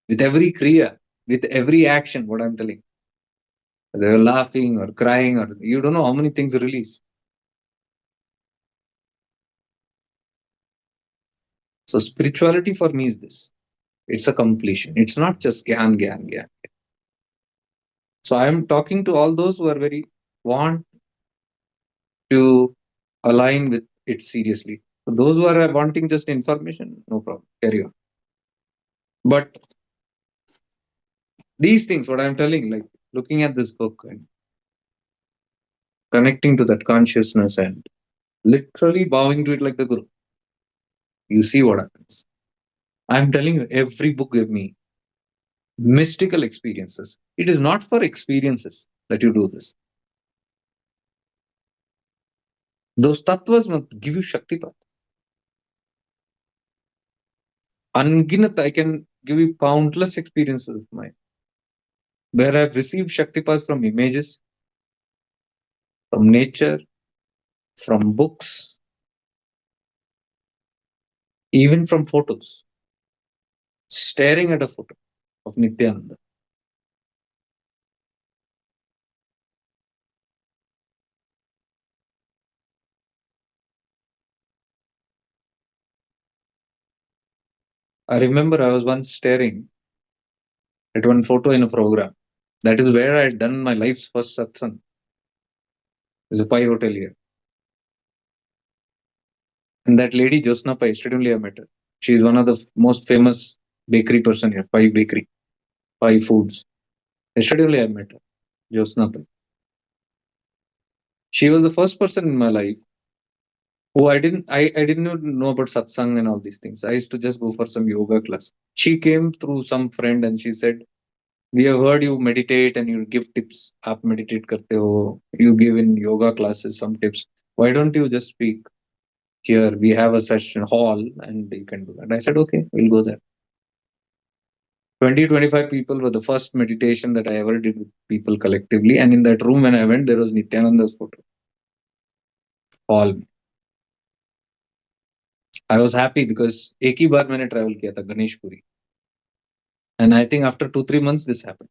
with every kriya, with every action, what I'm telling. They're laughing or crying, or you don't know how many things release. So spirituality for me is this. It's a completion. It's not just gyan. So I'm talking to all those who are very want to align with it seriously. So those who are wanting just information, no problem, carry on. But these things, what I'm telling, like looking at this book and connecting to that consciousness and literally bowing to it like the Guru, you see what happens. I'm telling you, every book gave me mystical experiences. It is not for experiences that you do this. Those tattvas must give you Shaktipat. Unginat, I can give you countless experiences of mine where I've received Shaktipas from images, from nature, from books, even from photos. Staring at a photo of Nityananda. I remember I was once staring at one photo in a program. That is where I had done my life's first satsang. There's a Pai hotel here. And that lady, Josna Pai, yesterday only I met her. She's one of the most famous bakery person here, Pai Bakery, Pai Foods. Yesterday only I met her, Josna Pai. She was the first person in my life who I didn't know about satsang and all these things. I used to just go for some yoga class. She came through some friend and she said, we have heard you meditate and you give tips. Aap meditate karte ho. You give in yoga classes some tips. Why don't you just speak here? We have a session hall and you can do that. I said, okay, we'll go there. 20-25 people were the first meditation that I ever did with people collectively. And in that room, when I went, there was Nityananda's photo. All. I was happy because एक ही बार मैंने travel किया था Ganeshpuri. And I think after 2-3 months, this happened.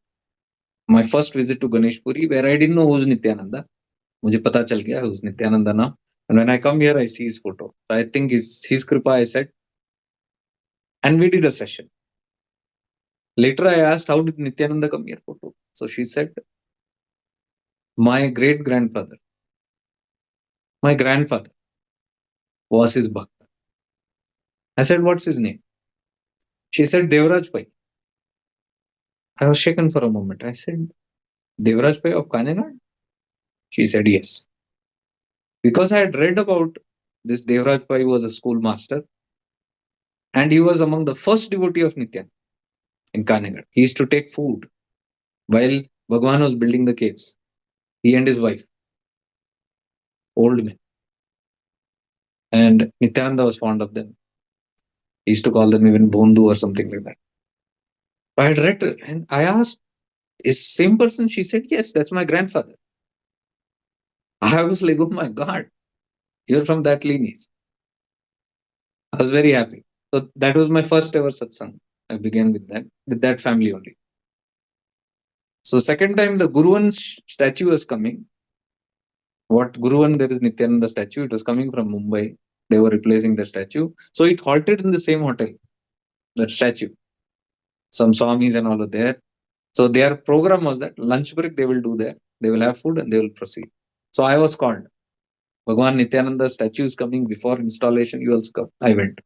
My first visit to Ganeshpuri, where I didn't know who's Nityananda. मुझे पता चल गया who's Nityananda now. And when I come here, I see his photo. So I think it's his kripa, I said. And we did a session. Later, I asked, how did Nityananda come here photo? So she said, my great-grandfather, my grandfather was his bhakt. I said, what's his name? She said, Devraj Pai. I was shaken for a moment. I said, Devraj Pai of Kanyanad? She said, yes. Because I had read about this Devraj Pai was a schoolmaster and he was among the first devotee of Nityan in Kanyanad. He used to take food while Bhagwan was building the caves. He and his wife, old men. And Nityananda was fond of them. He used to call them even Bhondu or something like that. I had read and I asked, is same person? She said, yes, that's my grandfather. I was like, oh my God, you're from that lineage. I was very happy. So that was my first ever satsang. I began with that family only. So second time the Guruvan statue was coming. What Guruvan, there is Nityananda statue. It was coming from Mumbai. They were replacing the statue. So it halted in the same hotel, that statue. Some Swamis and all are there. So their program was that lunch break they will do there. They will have food and they will proceed. So I was called. Bhagwan Nityananda statue is coming before installation. You also come. I went.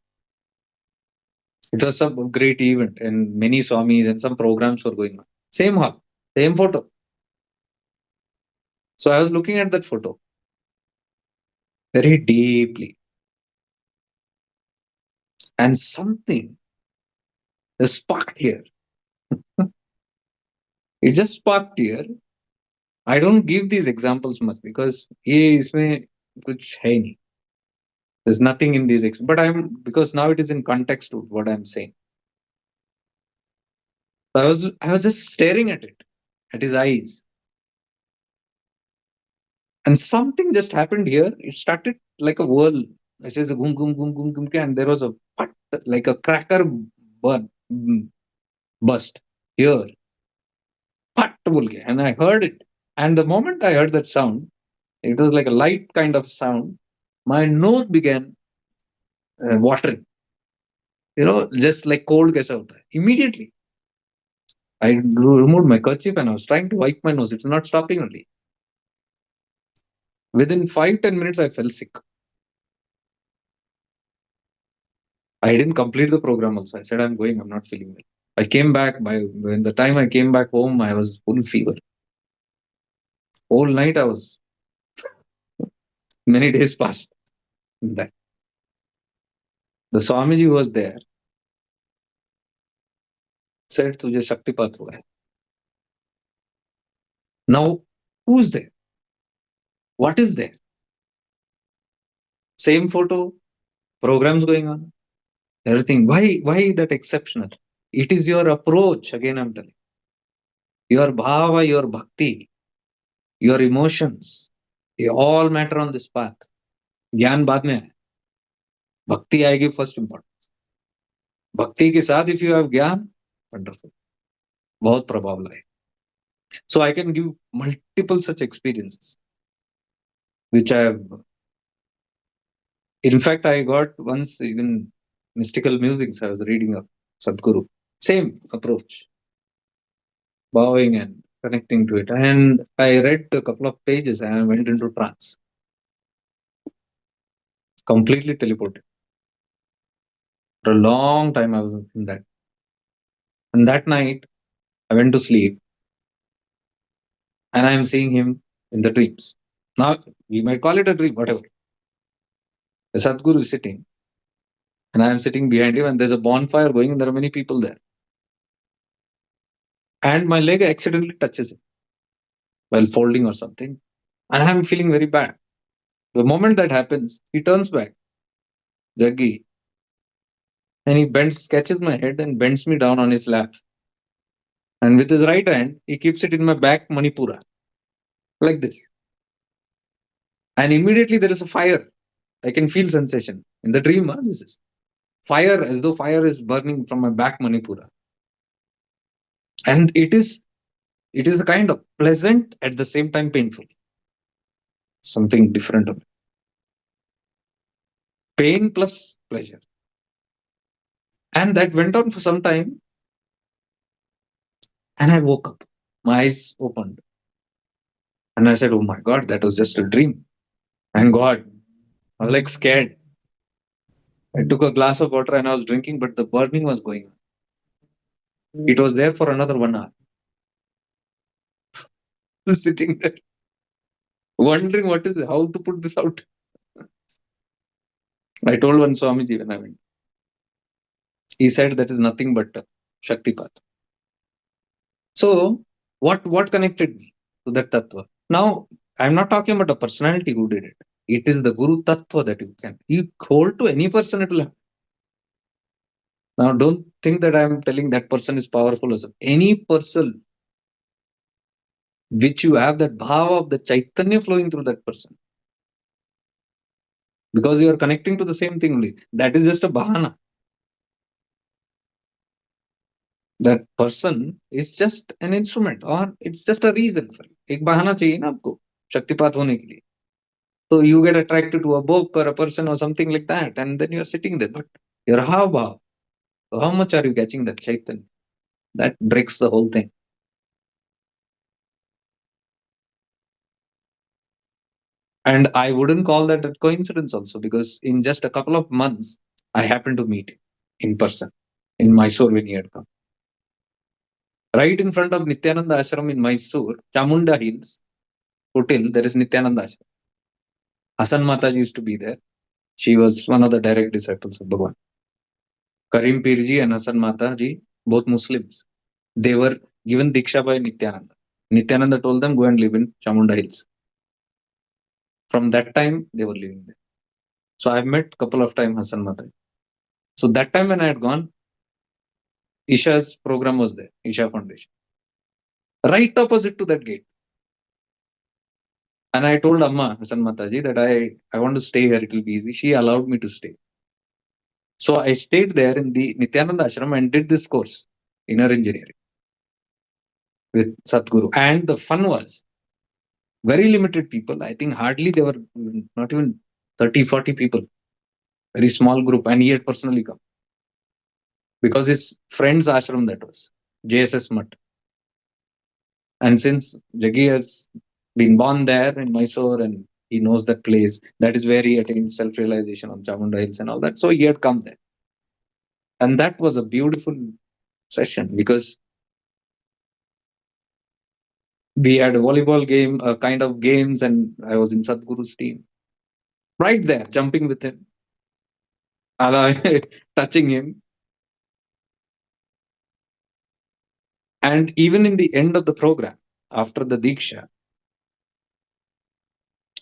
It was some great event and many Swamis and some programs were going on. Same hall, same photo. So I was looking at that photo very deeply. And something sparked here. It just sparked here. I don't give these examples much because ये इसमें कुछ है नहीं. There's nothing in these, but because now it is in context to what I'm saying. So I was just staring at it, at his eyes. And something just happened here. It started like a whirl. I says a gum gum gum gum gum, and there was a like a cracker burn, burst here. Pat बोल के, and I heard it. And the moment I heard that sound, it was like a light kind of sound. My nose began watering. Just like cold kaisa hota hai. Immediately, I removed my kerchief and I was trying to wipe my nose. It's not stopping only. Within 5-10 minutes, I fell sick. I didn't complete the program also. I said, I'm going, I'm not feeling well. I came back. When the time I came back home, I was full fever. Whole night I was, many days passed. That the Swamiji was there, said, "Tujhe Shaktipat hua hai." Now, who's there? What is there? Same photo, programs going on, everything. Why that exceptional? It is your approach. Again, I'm telling you. Your bhava, your bhakti, your emotions, they all matter on this path. ज्ञान बाद में है, भक्ति आएगी first important. भक्ति के साथ if you have ज्ञान, wonderful, बहुत प्रभाव लाए. So I can give multiple such experiences, which I have. In fact, I got once even mystical musings. I was reading of Sadhguru. Same approach, bowing and connecting to it. And I read a couple of pages and I went into trance, completely teleported. For a long time, I was in that. And that night, I went to sleep and I am seeing him in the dreams. Now, we might call it a dream, whatever. The Sadhguru is sitting and I am sitting behind him and there's a bonfire going and there are many people there. And my leg accidentally touches him while folding or something. And I'm feeling very bad. The moment that happens, he turns back, Jaggi, and he bends, catches my head and bends me down on his lap. And with his right hand, he keeps it in my back, Manipura, like this. And immediately there is a fire. I can feel sensation. In the dream, this is fire, as though fire is burning from my back, Manipura. And it is a kind of pleasant, at the same time painful. Something different of it. Pain plus pleasure. And that went on for some time. And I woke up. My eyes opened. And I said, oh my God, that was just a dream. And God, I was like scared. I took a glass of water and I was drinking, but the burning was going on. It was there for another 1 hour. Sitting there, wondering how to put this out. I told one Swamiji when I went. He said that is nothing but Shaktipat. So, what connected me to that Tattva? Now, I'm not talking about a personality who did it. It is the Guru Tattva that you hold to any person, it will happen. Now, don't think that I'm telling that person is powerful. Any person which you have that bhava of the Chaitanya flowing through that person. Because you are connecting to the same thing only. That is just a bahana. That person is just an instrument or it's just a reason for it. एक बहाना चाहिए ना आपको शक्तिपात होने के लिए. So you get attracted to a book or a person or something like that, and then you're sitting there. But your how so how much are you catching that Chaitanya? That breaks the whole thing. And I wouldn't call that a coincidence also, because in just a couple of months, I happened to meet him in person in Mysore when he had come. Right in front of Nityananda Ashram in Mysore, Chamunda Hills Hotel, there is Nityananda Ashram. Hasan Mataji used to be there. She was one of the direct disciples of Bhagwan. Karim Pirji and Hasan Mataji, both Muslims. They were given Diksha by Nityananda. Nityananda told them, go and live in Chamunda Hills. From that time, they were living there. So I've met a couple of times Hasan Mataji. So that time when I had gone, Isha's program was there, Isha Foundation. Right opposite to that gate. And I told Amma, Hasan Mataji, that I want to stay here, it will be easy. She allowed me to stay. So I stayed there in the Nityananda Ashram and did this course, Inner Engineering, with Sadhguru. And the fun was, very limited people. I think hardly there were not even 30, 40 people. Very small group. And he had personally come. Because his friend's ashram that was, JSS Mutt. And since Jaggi has been born there in Mysore and he knows that place, that is where he attained self-realization on Chamunda Hills and all that. So he had come there. And that was a beautiful session because we had a volleyball game, a kind of games, and I was in Sadhguru's team. Right there, jumping with him, touching him. And even in the end of the program, after the Diksha,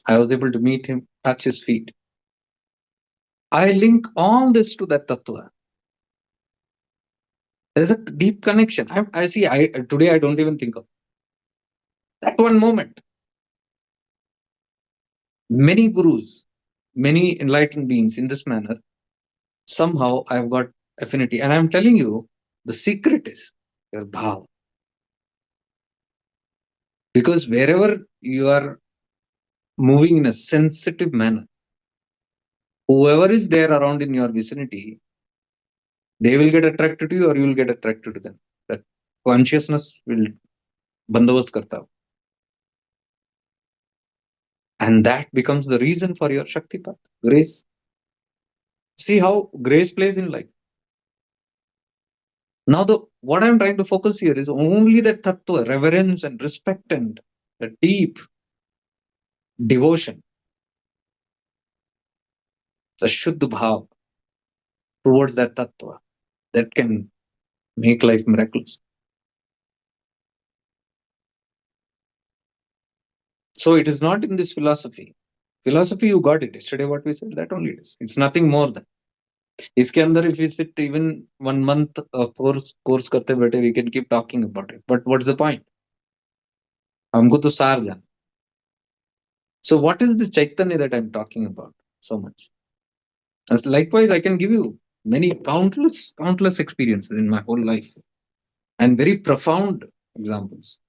I was able to meet him, touch his feet. I link all this to that tattva. There's a deep connection. I see. Today I don't even think of that one moment. Many gurus, many enlightened beings in this manner. Somehow I've got affinity, and I'm telling you, the secret is your bhava. Because wherever you are moving in a sensitive manner, whoever is there around in your vicinity, they will get attracted to you or you will get attracted to them. That consciousness will bandobast karta ho. And that becomes the reason for your Shakti path, grace. See how grace plays in life. Now, what I'm trying to focus here is only the tattva, reverence and respect and the deep devotion, the Shuddha Bhav towards that tattva that can make life miraculous. So it is not in this philosophy. Philosophy, you got it. Yesterday, what we said, that only it is. It's nothing more than. इसके अंदर if we sit even 1 month of course करते बैठे, we can keep talking about it. But what's the point? हमको तो सार जाना. So what is the Chaitanya that I'm talking about so much? As likewise, I can give you many countless experiences in my whole life and very profound examples.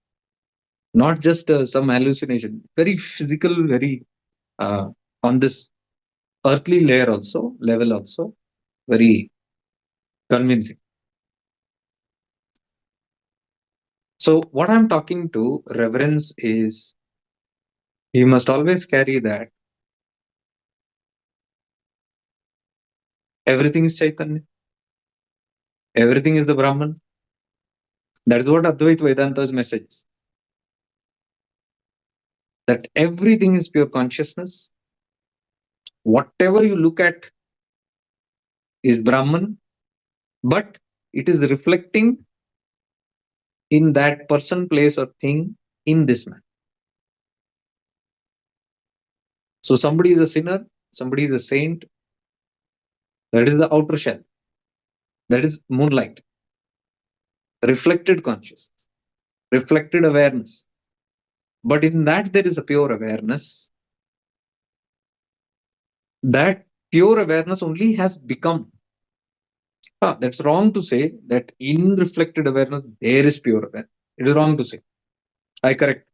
Not just some hallucination, very physical, very on this earthly level also, very convincing. So what I'm talking to reverence is you must always carry that everything is Chaitanya, everything is the Brahman. That is what Advaita Vedanta's message is. That everything is pure consciousness. Whatever you look at is Brahman, but it is reflecting in that person, place, or thing in this man. So somebody is a sinner, somebody is a saint. That is the outer shell. That is moonlight. Reflected consciousness, reflected awareness. But in that there is a pure awareness. That pure awareness only has become. That's wrong to say that in reflected awareness there is pure awareness. It is wrong to say. I correct.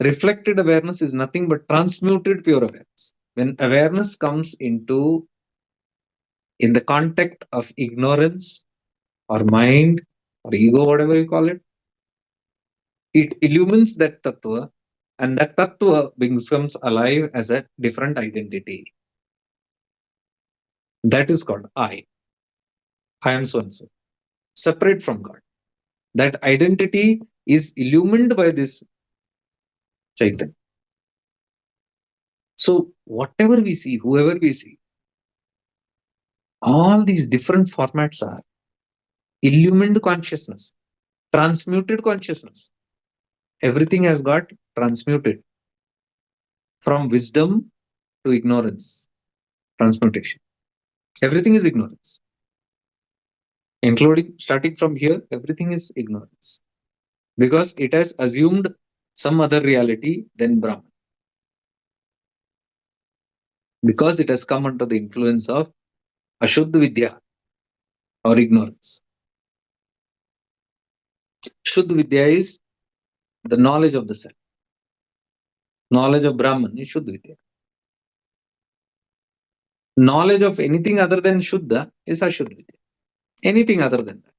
Reflected awareness is nothing but transmuted pure awareness. When awareness comes into in the context of ignorance or mind or ego, whatever you call it, it illumines that tattva, and that tattva becomes alive as a different identity. That is called I. I am so and so, separate from God. That identity is illumined by this Chaitanya. So, whatever we see, whoever we see, all these different formats are illumined consciousness, transmuted consciousness. Everything has got transmuted from wisdom to ignorance, transmutation. Everything is ignorance. Including starting from here, everything is ignorance. Because it has assumed some other reality than Brahman. Because it has come under the influence of Ashuddha Vidya or ignorance. Shuddha Vidya is the knowledge of the self. Knowledge of Brahman is Shuddha Vidya. Knowledge of anything other than Shuddha is Ashuddha Vidya. Anything other than that.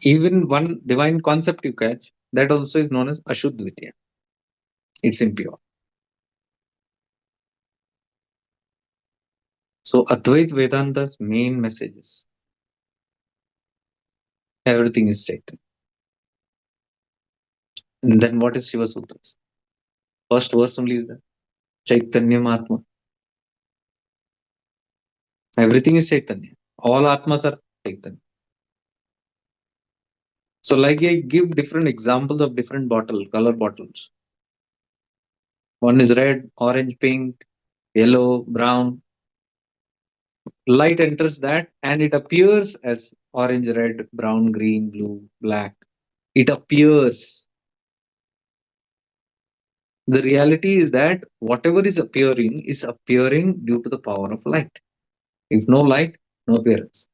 Even one divine concept you catch, that also is known as Ashuddha Vidya. It's impure. So Advait Vedanta's main message is everything is Chaitanya. And then what is Shiva Sutras? First verse only is that Chaitanya Atma. Everything is Chaitanya. All Atmas are Chaitanya. So like I give different examples of different color bottles. One is red, orange, pink, yellow, brown. Light enters that and it appears as orange, red, brown, green, blue, black. It appears. The reality is that whatever is appearing due to the power of light. If no light, no appearance.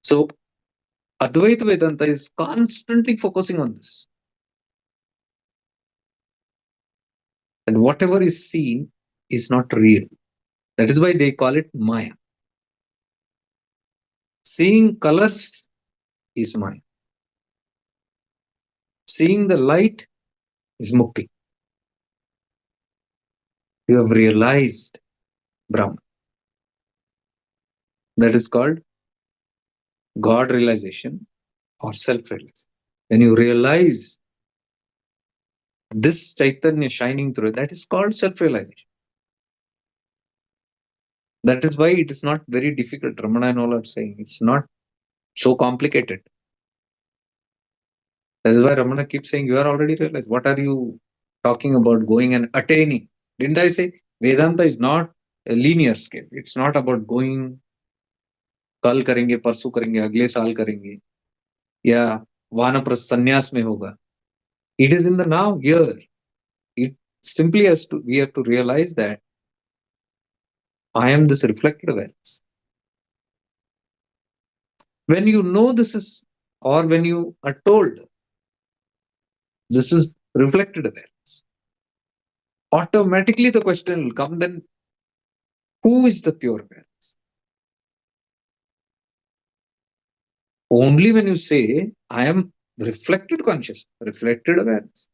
So Advaita Vedanta is constantly focusing on this. And whatever is seen is not real. That is why they call it Maya. Seeing colors is Maya. Seeing the light is Mukti. You have realized Brahman. That is called God realization or self-realization. When you realize this Chaitanya shining through, that is called self-realization. That is why it is not very difficult. Ramana and all are saying it's not so complicated. That is why Ramana keeps saying, you are already realized. What are you talking about going and attaining? Didn't I say Vedanta is not a linear scale? It's not about going कल करेंगे परसों करेंगे अगले साल करेंगे या वानप्रस्थ संन्यास में होगा. It is in the now here. It simply has to, we have to realize that I am this reflected awareness. When you know this is, or when you are told this is reflected awareness, automatically the question will come then, who is the pure awareness? Only when you say, I am reflected conscious, reflected awareness.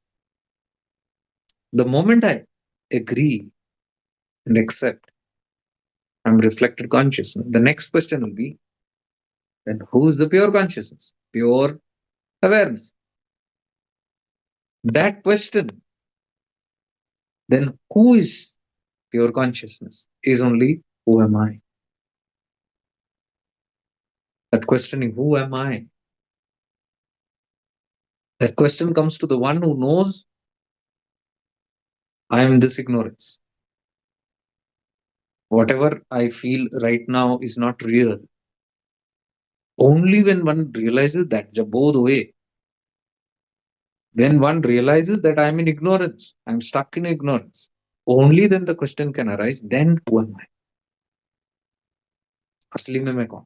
The moment I agree and accept, I'm reflected consciousness. The next question will be, then who is the pure consciousness? Pure awareness. That question, then who is pure consciousness, is only who am I? That questioning, who am I? That question comes to the one who knows I am this ignorance. Whatever I feel right now is not real. Only when one realizes that, jabodh hoye, when one realizes that I'm in ignorance, I'm stuck in ignorance, only then the question can arise, then who am I? असली में मैं कौन?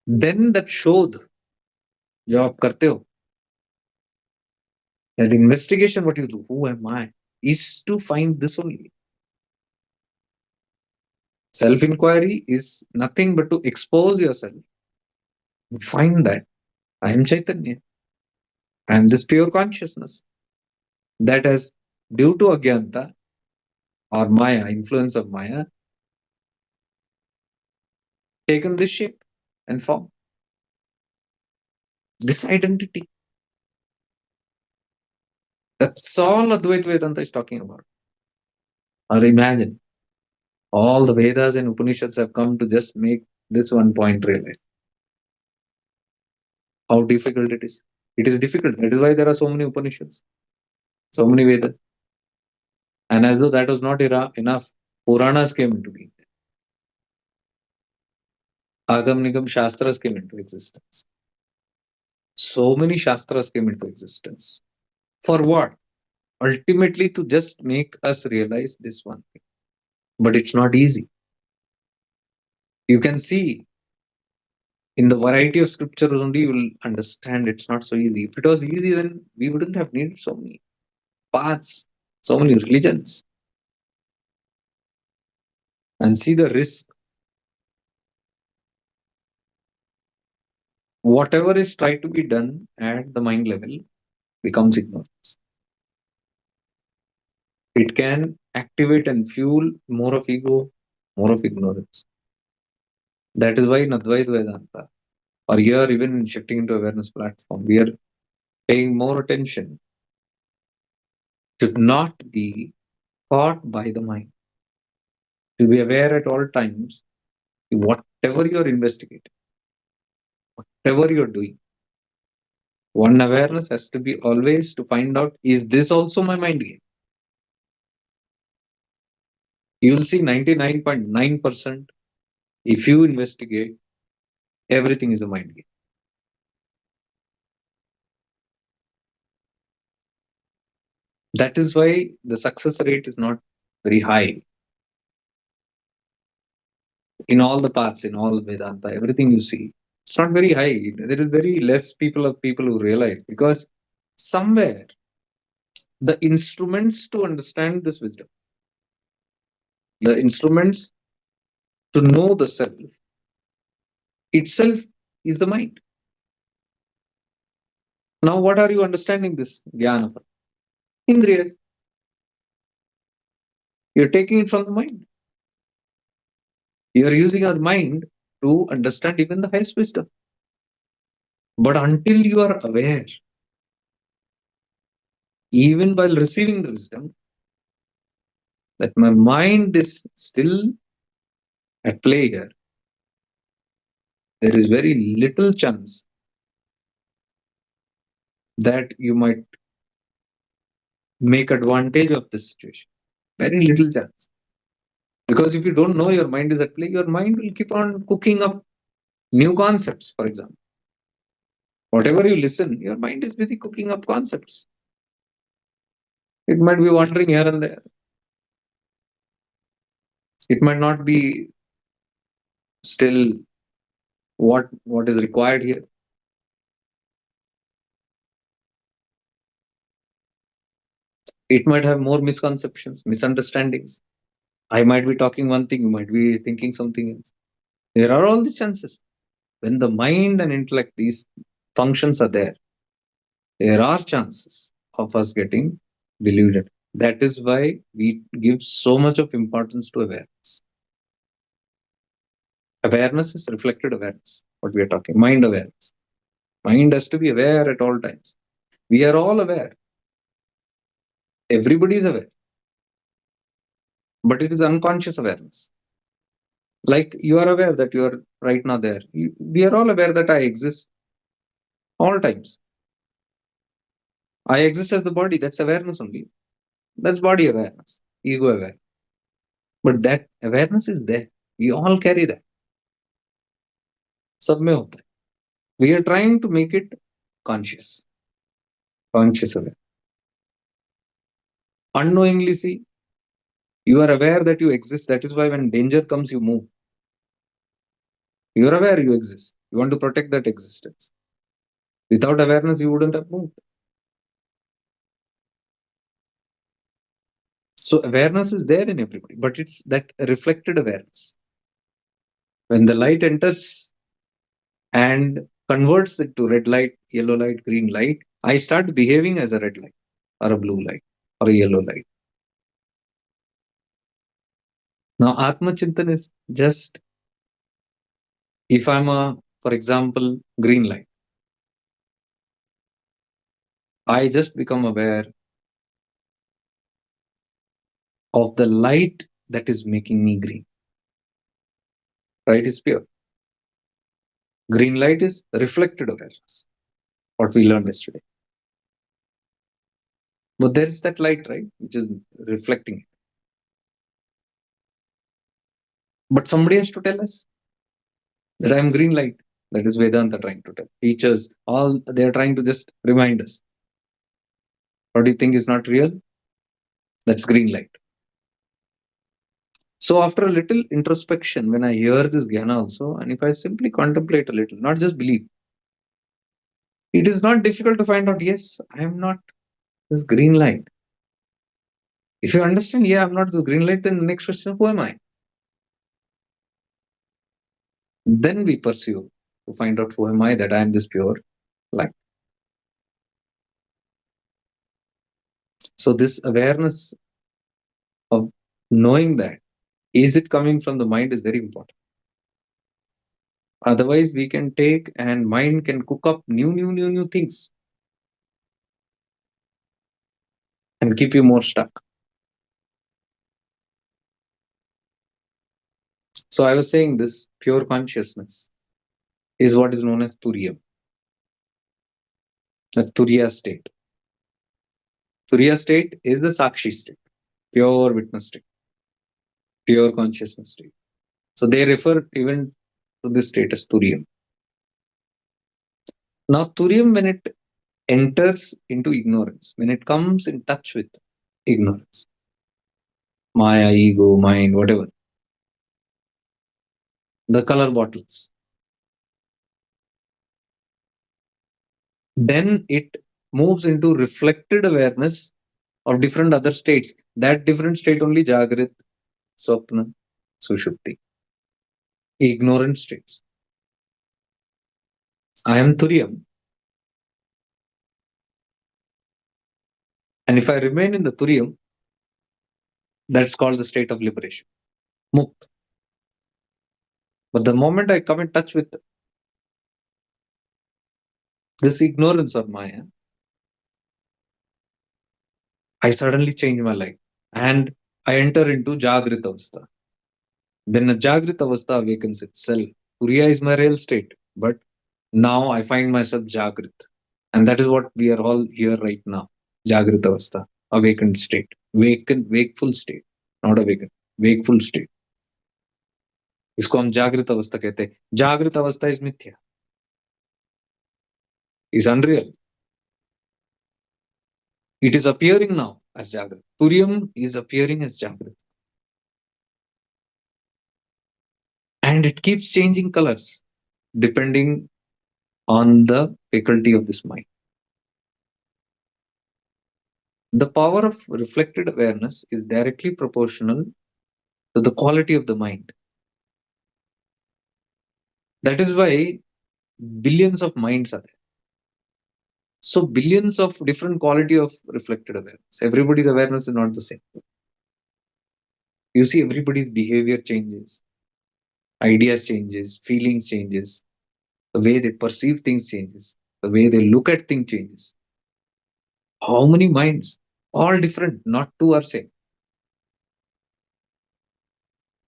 Then that shodh, जो आप करते हो, that investigation what you do, who am I, is to find this only. Self-inquiry is nothing but to expose yourself. Find that I am Chaitanya. I am this pure consciousness that has, due to Agyanta or Maya, influence of Maya, taken this shape and form. This identity. That's all Advaita Vedanta is talking about. Or imagine, all the Vedas and Upanishads have come to just make this one point realize how difficult it is. It is difficult. That is why there are so many Upanishads, so many Vedas. And as though that was not enough, Puranas came into being. Agam Nigam Shastras came into existence. So many Shastras came into existence. For what? Ultimately to just make us realize this one thing. But it's not easy. You can see in the variety of scriptures only you will understand it's not so easy. If it was easy, then we wouldn't have needed so many paths, so many religions. And see the risk. Whatever is tried to be done at the mind level becomes ignorance. It can activate and fuel more of ego, more of ignorance. That is why in Advaita Vedanta, or here even in shifting into awareness platform, we are paying more attention to not be caught by the mind, to be aware at all times, whatever you're investigating, whatever you're doing. One awareness has to be always to find out, is this also my mind game? You will see 99.9%, if you investigate, everything is a mind game. That is why the success rate is not very high in all the paths, in all Vedanta, everything you see. It's not very high. There is very less people who realize, because somewhere the instruments to understand this wisdom, the instruments to know the self itself is the mind. Now, what are you understanding this Gnana from? Indriyas. You're taking it from the mind. You're using your mind to understand even the highest wisdom. But until you are aware, even while receiving the wisdom, that my mind is still at play here, there is very little chance that you might make advantage of this situation. Very little chance. Because if you don't know your mind is at play, your mind will keep on cooking up new concepts, for example. Whatever you listen, your mind is busy cooking up concepts. It might be wandering here and there. It might not be still what is required here. It might have more misconceptions, misunderstandings. I might be talking one thing, you might be thinking something else. There are all the chances. When the mind and intellect, these functions are there are chances of us getting deluded. That is why we give so much of importance to awareness. Awareness is reflected awareness, what we are talking, mind awareness. Mind has to be aware at all times. We are all aware. Everybody is aware. But it is unconscious awareness. Like you are aware that you are right now there. We are all aware that I exist all times. I exist as the body. That's awareness only. That's body awareness, ego aware. But that awareness is there. We all carry that. सब में होता है. We are trying to make it conscious aware. Unknowingly, see, you are aware that you exist. That is why when danger comes, you move. You are aware you exist. You want to protect that existence. Without awareness, you wouldn't have moved. So awareness is there in everybody, but it's that reflected awareness. When the light enters and converts it to red light, yellow light, green light, I start behaving as a red light or a blue light or a yellow light. Now, Atma Chintan is just, if I'm for example, green light, I just become aware of the light that is making me green. Light is pure. Green light is reflected awareness, what we learned yesterday. But there is that light, right, which is reflecting it. But somebody has to tell us that I am green light. That is Vedanta trying to tell. Teachers, all they are trying to just remind us. What do you think is not real? That's green light. So after a little introspection, when I hear this Gnana also, and if I simply contemplate a little, not just believe, it is not difficult to find out, yes, I am not this green light. If you understand, yeah, I'm not this green light, then the next question, who am I? Then we pursue to find out who am I, that I am this pure light. So this awareness of knowing that is it coming from the mind is very important. Otherwise, we can take and mind can cook up new things and keep you more stuck. So I was saying this pure consciousness is what is known as Turiya, the Turiya state. Turiya state is the Sakshi state, pure witness state, pure consciousness state. So they refer even to this state as Turiyam. Now, Turiyam, when it enters into ignorance, when it comes in touch with ignorance, Maya, ego, mind, whatever, the color bottles, then it moves into reflected awareness of different other states. That different state only Jagrit, Swapna, Sushupti, ignorant states. I am Turiyam. And if I remain in the Turiyam, that's called the state of liberation, Mukt. But the moment I come in touch with this ignorance or Maya, I suddenly change my life and I enter into Jagrit Avastha. Then a Jagrit Avastha awakens itself. Turiya is my real state, but now I find myself Jagrit. And that is what we are all here right now. Jagrit Avastha, awakened state, wakeful state, not awakened, wakeful state. इसको हम जागृत अवस्था कहते हैं. जागृत अवस्था is mithya, is unreal. It is appearing now as Jagrat. Turiyam is appearing as Jagrat. And it keeps changing colors depending on the faculty of this mind. The power of reflected awareness is directly proportional to the quality of the mind. That is why billions of minds are there. So billions of different quality of reflected awareness. Everybody's awareness is not the same. You see, everybody's behavior changes, ideas changes, feelings changes, the way they perceive things changes, the way they look at things changes. How many minds? All different, not two are same.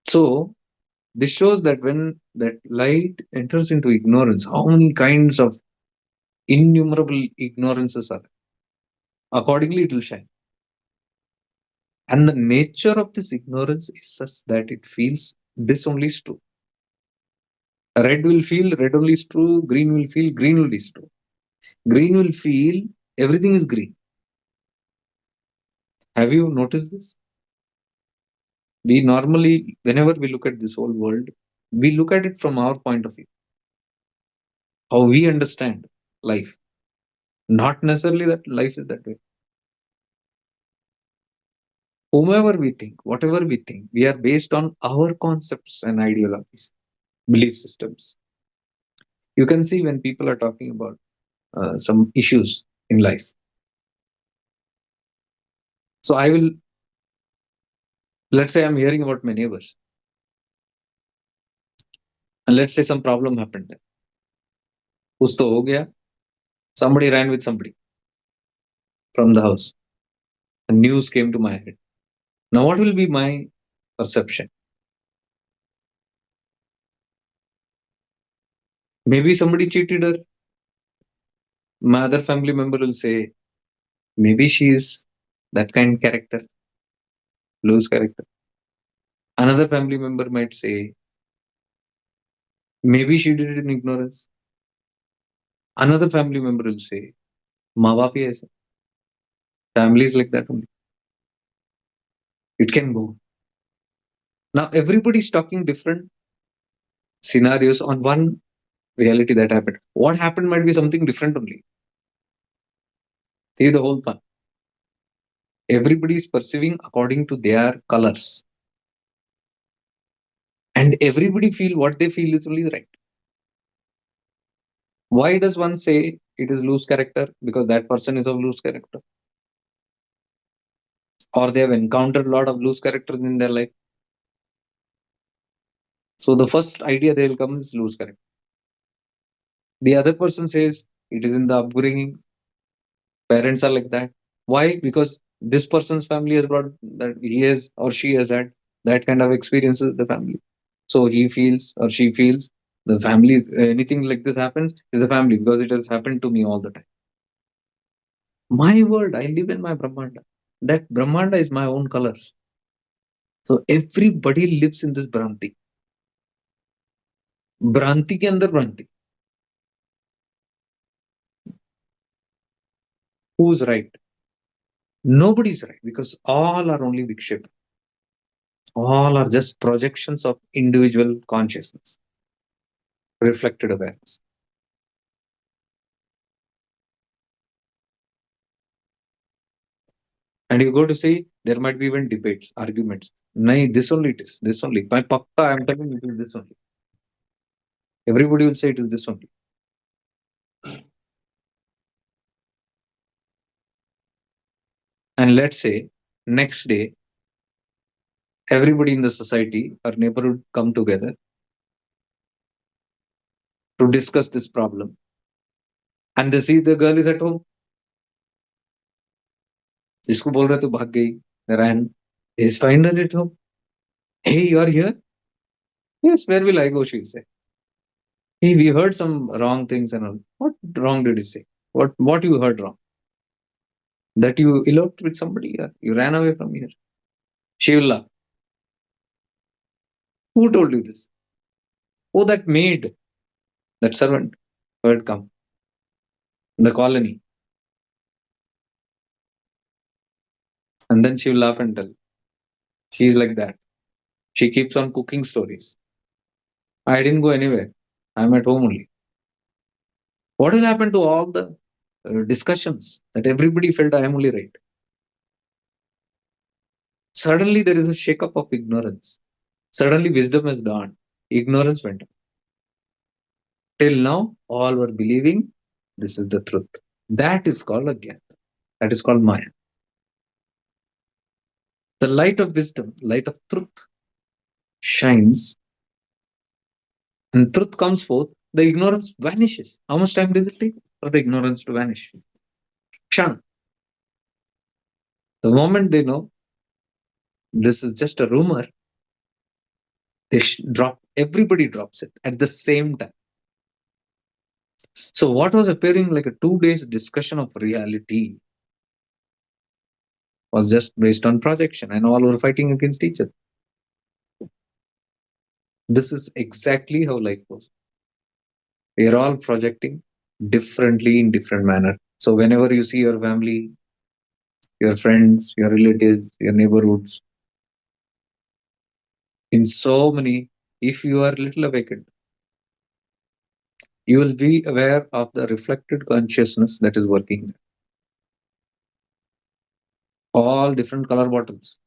So this shows that when that light enters into ignorance, how many kinds of innumerable ignorances are there. Accordingly, it will shine. And the nature of this ignorance is such that it feels this only is true. Red will feel red only is true, green will feel green only is true. Green will feel everything is green. Have you noticed this? We normally, whenever we look at this whole world, we look at it from our point of view, how we understand life. Not necessarily that life is that way. Whomever we think, whatever we think, we are based on our concepts and ideologies, belief systems. You can see when people are talking about some issues in life. So I will, let's say I'm hearing about my neighbors, and let's say some problem happened there. कुछ तो हो गया. Somebody ran with somebody from the house. And news came to my head. Now, what will be my perception? Maybe somebody cheated her. My other family member will say, maybe she is that kind character, loose character. Another family member might say, maybe she did it in ignorance. Another family member will say, माँ बाप ही ऐसे. Family is like that only. It can go. Now, everybody is talking different scenarios on one reality that happened. What happened might be something different only. See the whole fun. Everybody is perceiving according to their colors. And everybody feel what they feel is only right. Why does one say it is loose character? Because that person is of loose character. or they have encountered a lot of loose characters in their life. So the first idea they will come is loose character. The other person says it is in the upbringing. Parents are like that. Why? Because this person's family has brought that he has or she has had that kind of experiences with the family. So he feels or she feels the family, anything like this happens is the family because it has happened to me all the time. My world, I live in my Brahmanda. That Brahmanda is my own colors. So everybody lives in this Bhranti. Bhranti के अंदर Bhranti. Who's right? Nobody's right because all are only Vikshepa. All are just projections of individual consciousness, reflected awareness. And you go to see, there might be even debates, arguments. Nay, this only it is, this only. By Pakka, I am telling you it is this only. Everybody will say it is this only. And let's say, next day, everybody in the society or neighborhood come together to discuss this problem. And they see the girl is at home. जिसको बोल रहे तो भाग गई, ran. Is find her at home. Hey, you are here? Yes, where will I go? She say. Hey, we heard some wrong things and all. What wrong did you say? What you heard wrong? That you eloped with somebody or you ran away from here. She will laugh. Who told you this? Oh, that maid, that servant who had come, the colony. And then she will laugh and tell. She's like that. She keeps on cooking stories. I didn't go anywhere. I'm at home only. What will happen to all the discussions that everybody felt I am only right? Suddenly there is a shake-up of ignorance. Suddenly wisdom has dawned. Ignorance went up. Till now, all were believing this is the truth. That is called a Gnana. That is called Maya. The light of wisdom, light of truth shines and truth comes forth, the ignorance vanishes. How much time does it take for the ignorance to vanish? Kshan. The moment they know this is just a rumor, they drop, everybody drops it at the same time. So what was appearing like a 2 days discussion of reality was just based on projection and all were fighting against each other. This is exactly how life goes. We are all projecting differently in different manner. So whenever you see your family, your friends, your relatives, your neighborhoods, in so many, if you are little awakened, you will be aware of the reflected consciousness that is working there. All different color bottles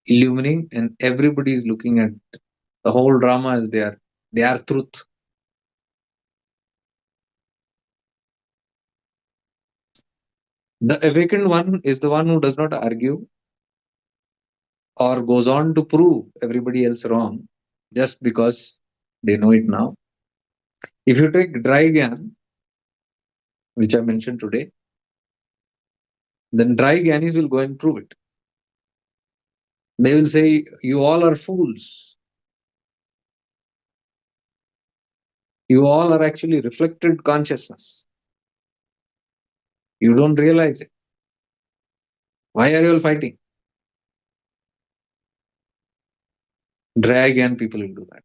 illumining, and everybody is looking at the whole drama as they are truth. The awakened one is the one who does not argue or goes on to prove everybody else wrong just because they know it now. If you take dry Gyan, which I mentioned today, then dry Gyanis will go and prove it. They will say, you all are fools. You all are actually reflected consciousness. You don't realize it. Why are you all fighting? Dry Gyan people will do that.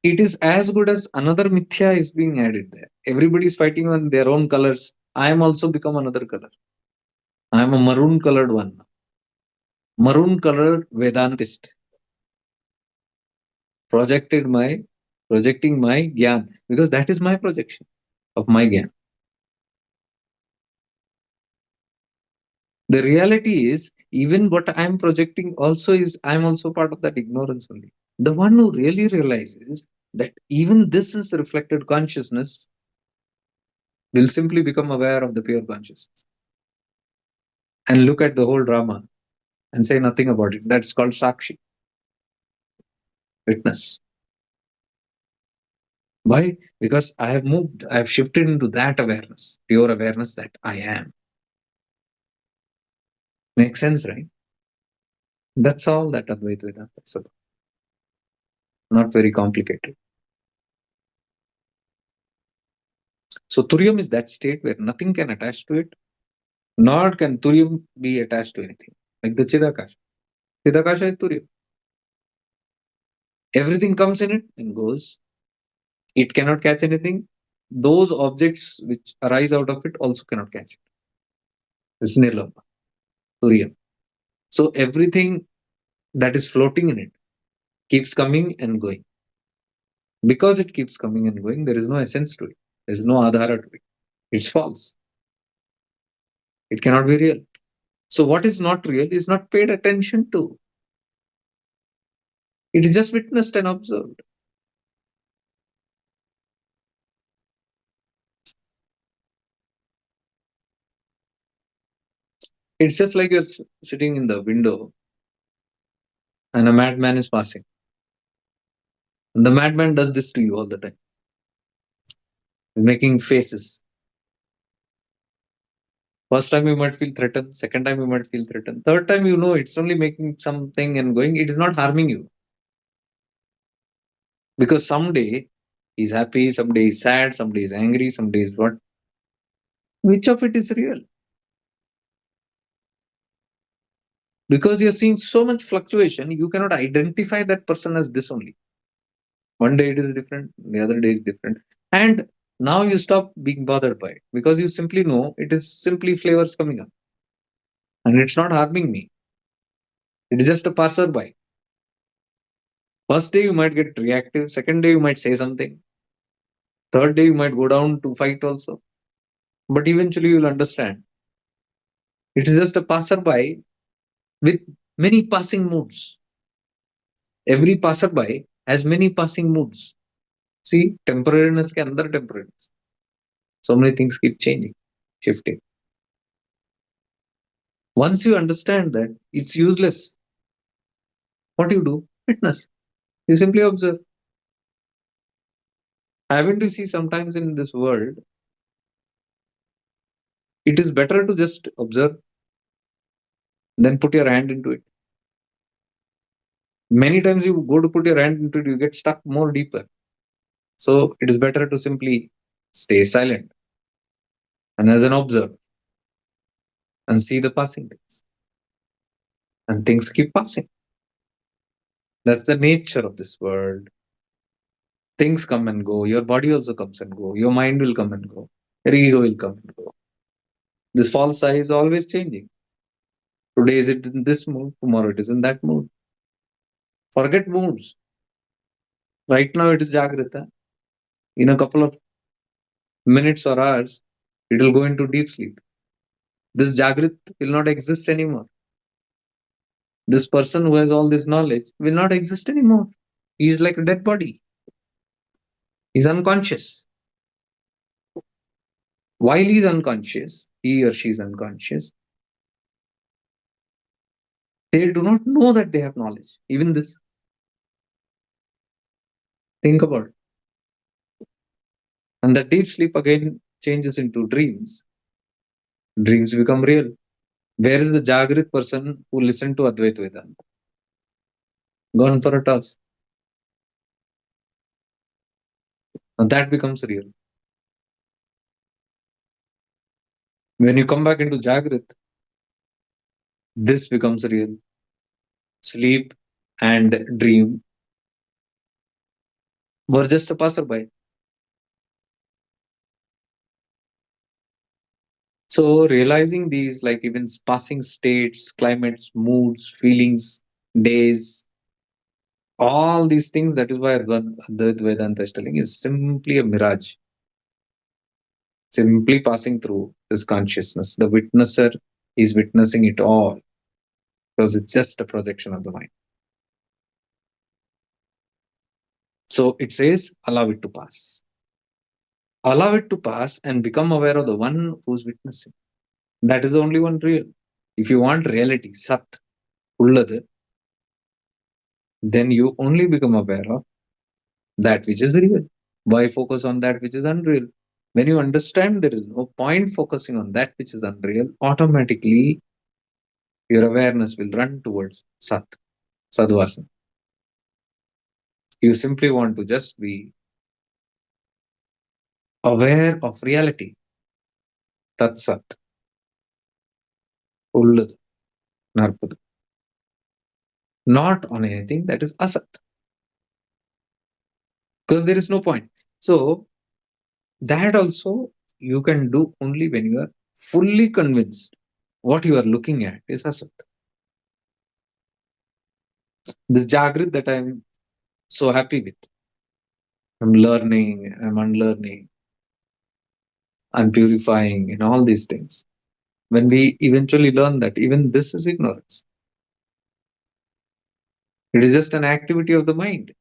It is as good as another mithya is being added there. Everybody is fighting on their own colors. I am also become another color. I am a maroon colored one. Maroon colored Vedantist. Projecting my Gyan because that is my projection of my Gyan. The reality is, even what I am projecting also is, I am also part of that ignorance only. The one who really realizes that even this is reflected consciousness will simply become aware of the pure consciousness. and look at the whole drama and say nothing about it. That's called Sakshi, witness. Why? Because I have moved, I have shifted into that awareness, pure awareness that I am. Makes sense, right? That's all that Advaita Vedanta is about. Not very complicated. So Turyam is that state where nothing can attach to it, nor can Turyam be attached to anything. Like the Chidakasha. Chidakasha is Turyam. Everything comes in it and goes. It cannot catch anything. Those objects which arise out of it also cannot catch it. It's Nirlamba, Turyam. So everything that is floating in it keeps coming and going. Because it keeps coming and going, there is no essence to it. There is no adhara to it. It's false. It cannot be real. So what is not real is not paid attention to. It is just witnessed and observed. It's just like you're sitting in the window and a madman is passing. And the madman does this to you all the time, making faces. First time you might feel threatened, second time you might feel threatened, third time you know it's only making something and going, it is not harming you. Because someday he's happy, someday he's sad, someday he's angry, someday he's what? Which of it is real? Because you're seeing so much fluctuation, you cannot identify that person as this only. One day it is different, the other day is different. And now you stop being bothered by it because you simply know it is simply flavors coming up. And it's not harming me. It is just a passerby. First day you might get reactive, second day you might say something, third day you might go down to fight also. But eventually you'll understand. It is just a passerby with many passing moods. Every passerby has many passing moods. See, temporariness ke andar temporariness. So many things keep changing, shifting. Once you understand that it's useless, what you do? Witness. You simply observe. Haven't you see sometimes in this world, it is better to just observe than put your hand into it. Many times you go to put your hand into it, you get stuck more deeper. So it is better to simply stay silent and as an observer and see the passing things. And things keep passing. That's the nature of this world. Things come and go. Your body also comes and go. Your mind will come and go. Your ego will come and go. This false I is always changing. Today is it in this mood, tomorrow it is in that mood. Forget moods. Right now it is Jagrita. In a couple of minutes or hours, it will go into deep sleep. This Jagrit will not exist anymore. This person who has all this knowledge will not exist anymore. He is like a dead body. He's unconscious. While he's unconscious, he or she is unconscious, they do not know that they have knowledge. Even this. Think about it. And the deep sleep again changes into dreams. Dreams become real. Where is the Jagrit person who listened to Advaita Vedanta? Gone for a toss. And that becomes real. When you come back into Jagrit, this becomes real. Sleep and dream were just a passerby. So realizing these, like even passing states, climates, moods, feelings, days, all these things, that is why Advaita Vedanta is telling is simply a mirage. Simply passing through this consciousness. The witnesser is witnessing it all because it's just a projection of the mind. So it says, allow it to pass. Allow it to pass and become aware of the one who's witnessing. That is the only one real. If you want reality, Sat, Ulladu, then you only become aware of that which is real. Why focus on that which is unreal? When you understand there is no point focusing on that which is unreal, automatically your awareness will run towards Sat, Sadvasan. You simply want to just be aware of reality, Tat Sat, Ulladu, Narpadu, not on anything that is Asat, because there is no point. So, that also you can do only when you are fully convinced what you are looking at is Asat. This Jagrit that I'm so happy with. I'm learning, I'm unlearning, I'm purifying, and all these things. When we eventually learn that even this is ignorance, it is just an activity of the mind.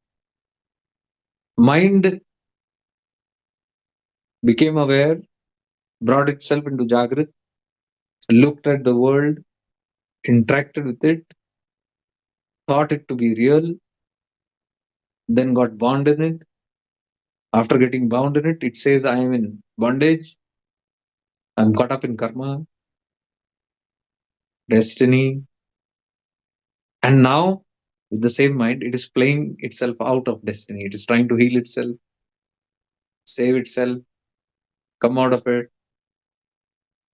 Mind became aware, brought itself into Jagrit, looked at the world, interacted with it, thought it to be real, then got bound in it. After getting bound in it, it says, I am in bondage, I'm caught up in karma, destiny. And now, with the same mind, it is playing itself out of destiny. It is trying to heal itself, save itself, come out of it.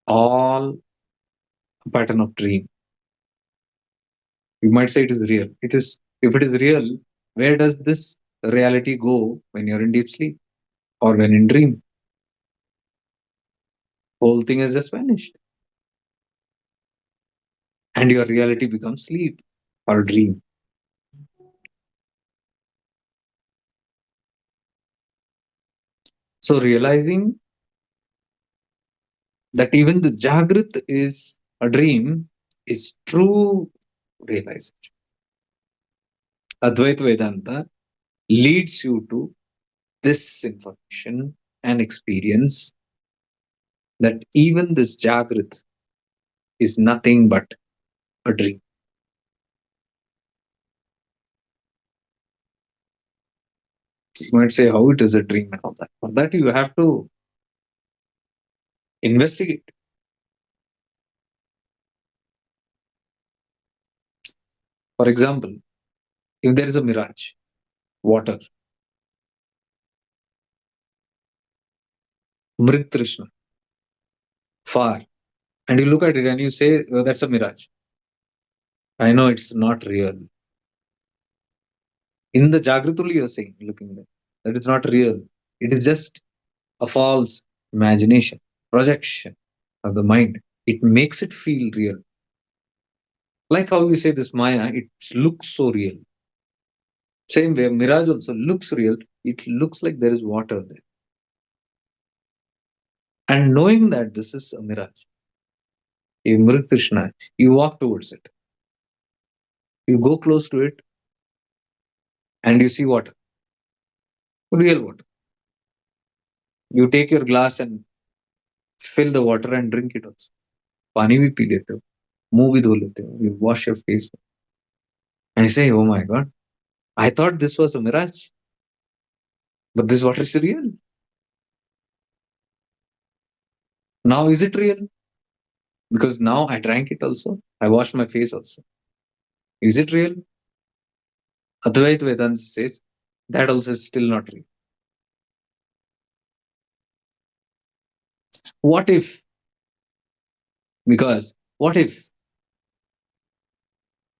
All a pattern of dream. You might say it is real. It is, if it is real, where does this reality go when you're in deep sleep or when in dream? Whole thing has just vanished. And your reality becomes sleep or dream. So realizing that even the Jagrit is a dream is true realization. Advaita Vedanta leads you to this information and experience that even this Jagrit is nothing but a dream. You might say how it is a dream and all that. For that, you have to investigate. For example, if there is a mirage, water, Mrit Trishna, far, and you look at it and you say, oh, that's a mirage. I know it's not real. In the Jagratuli, you're saying, looking at that it's not real. It is just a false imagination, projection of the mind. It makes it feel real. Like how you say this Maya, it looks so real. Same way, mirage also looks real. It looks like there is water there. And knowing that this is a mirage, a Mrit Krishna, you walk towards it. You go close to it and you see water, real water. You take your glass and fill the water and drink it also. पानी भी P लेते हो, मुंह भी धो लेते हो, you wash your face. And you say, oh my God, I thought this was a mirage, but this water is real. Now is it real? Because now I drank it also. I washed my face also. Is it real? Advaita Vedanta says that also is still not real. What if? Because what if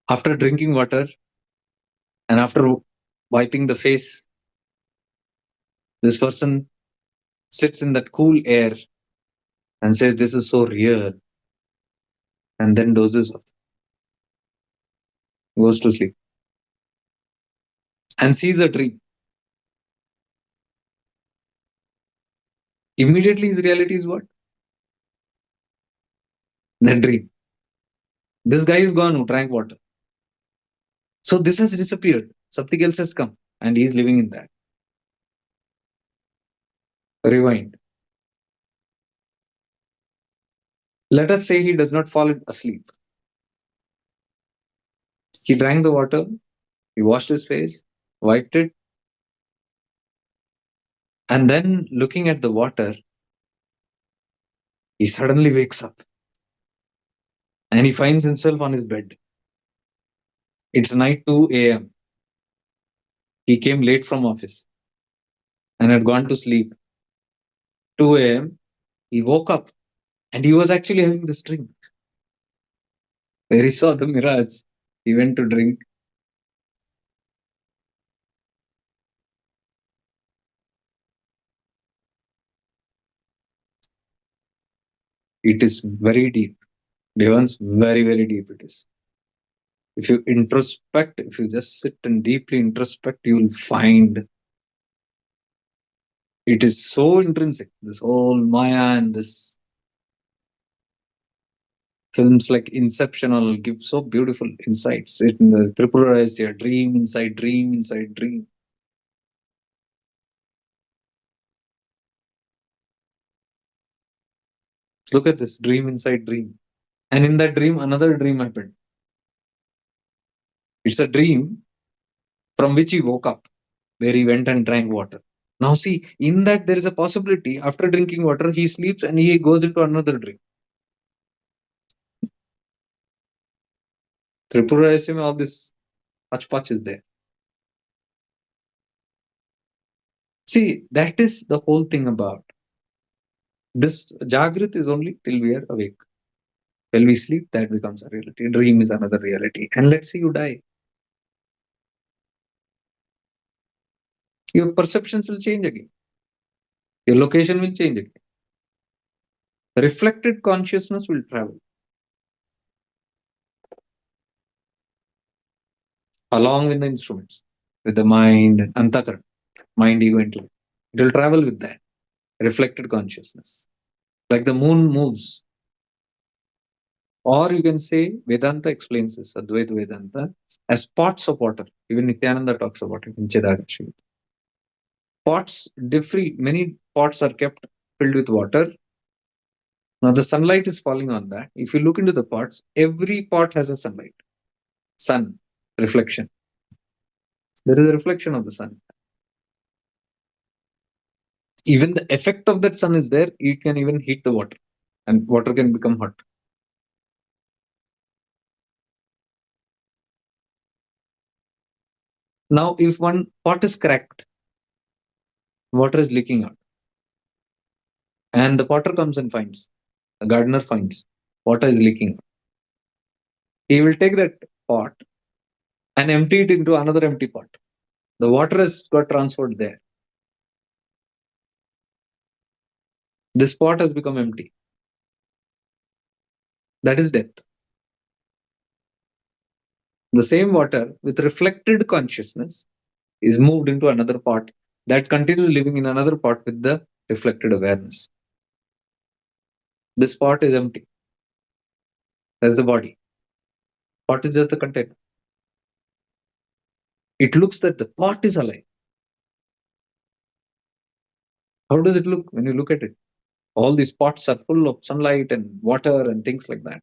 after drinking water and after wiping the face, this person sits in that cool air and says, this is so real, and then dozes off, goes to sleep, and sees a dream. Immediately his reality is what? That dream. This guy is gone who drank water. So this has disappeared. Something else has come, and he's living in that. Rewind. Let us say he does not fall asleep. He drank the water, he washed his face, wiped it, and then looking at the water, he suddenly wakes up and he finds himself on his bed. It's night 2 a.m. He came late from office and had gone to sleep. 2 a.m. He woke up and he was actually having this dream where he saw the mirage. He went to drink. It is very deep. Devans, very, very deep it is. If you introspect, if you just sit and deeply introspect, you will find it is so intrinsic. This whole Maya and this films like Inception will give so beautiful insights. It in the Tripura is a dream inside dream inside dream. Look at this dream inside dream. And in that dream, another dream happened. It's a dream from which he woke up, where he went and drank water. Now, see, in that there is a possibility after drinking water, he sleeps and he goes into another dream. Tripura is all this patch is there. See, that is the whole thing about this. Jagrat is only till we are awake. When we sleep, that becomes a reality. Dream is another reality. And let's say you die. Your perceptions will change again. Your location will change again. Reflected consciousness will travel along with the instruments, with the mind, antakara, mind, ego, intellect. It will travel with that reflected consciousness. Like the moon moves. Or you can say Vedanta explains this, Advaita Vedanta, as spots of water. Even Nityananda talks about it in Chidagashi. Pots differ, many pots are kept filled with water. Now the sunlight is falling on that. If you look into the pots, every pot has a sunlight, sun, reflection. There is a reflection of the sun. Even the effect of that sun is there, it can even heat the water and water can become hot. Now, if one pot is cracked, water is leaking out, and the potter comes and finds, the gardener finds, water is leaking out. He will take that pot and empty it into another empty pot. The water has got transferred there. This pot has become empty. That is death. The same water with reflected consciousness is moved into another pot that continues living in another pot with the reflected awareness. This pot is empty. That's the body. Pot is just the container. It looks that the pot is alive. How does it look when you look at it? All these pots are full of sunlight and water and things like that.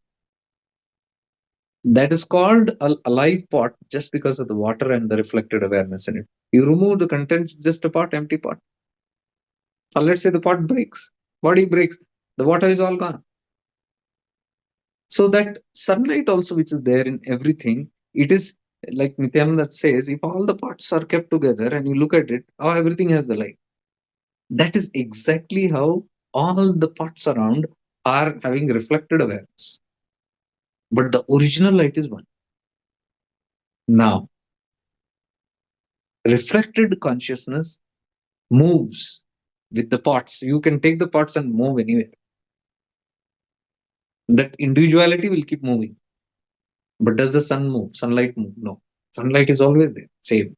That is called a alive pot just because of the water and the reflected awareness in it. You remove the contents, just a pot, empty pot. Or let's say the pot breaks, body breaks, the water is all gone. So that sunlight also, which is there in everything, it is like Nityananda says, if all the parts are kept together and you look at it, oh, everything has the light. That is exactly how all the parts around are having reflected awareness. But the original light is one. Now, reflected consciousness moves with the parts. You can take the parts and move anywhere. That individuality will keep moving. But does the sun move? Sunlight move? No. Sunlight is always there, same.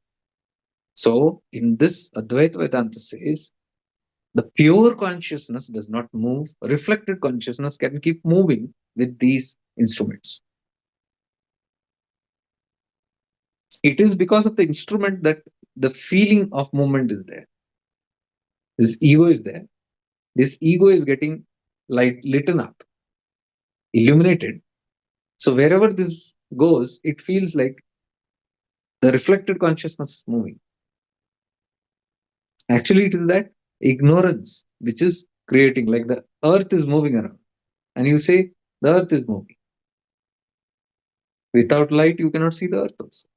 So, in this, Advaita Vedanta says the pure consciousness does not move. Reflected consciousness can keep moving with these instruments. It is because of the instrument that the feeling of movement is there. This ego is there. This ego is getting lit up, illuminated. So wherever this goes, it feels like The reflected consciousness is moving. Actually, it is that ignorance which is creating, like the earth is moving around, and you say the earth is moving. Without light, you cannot see the earth also.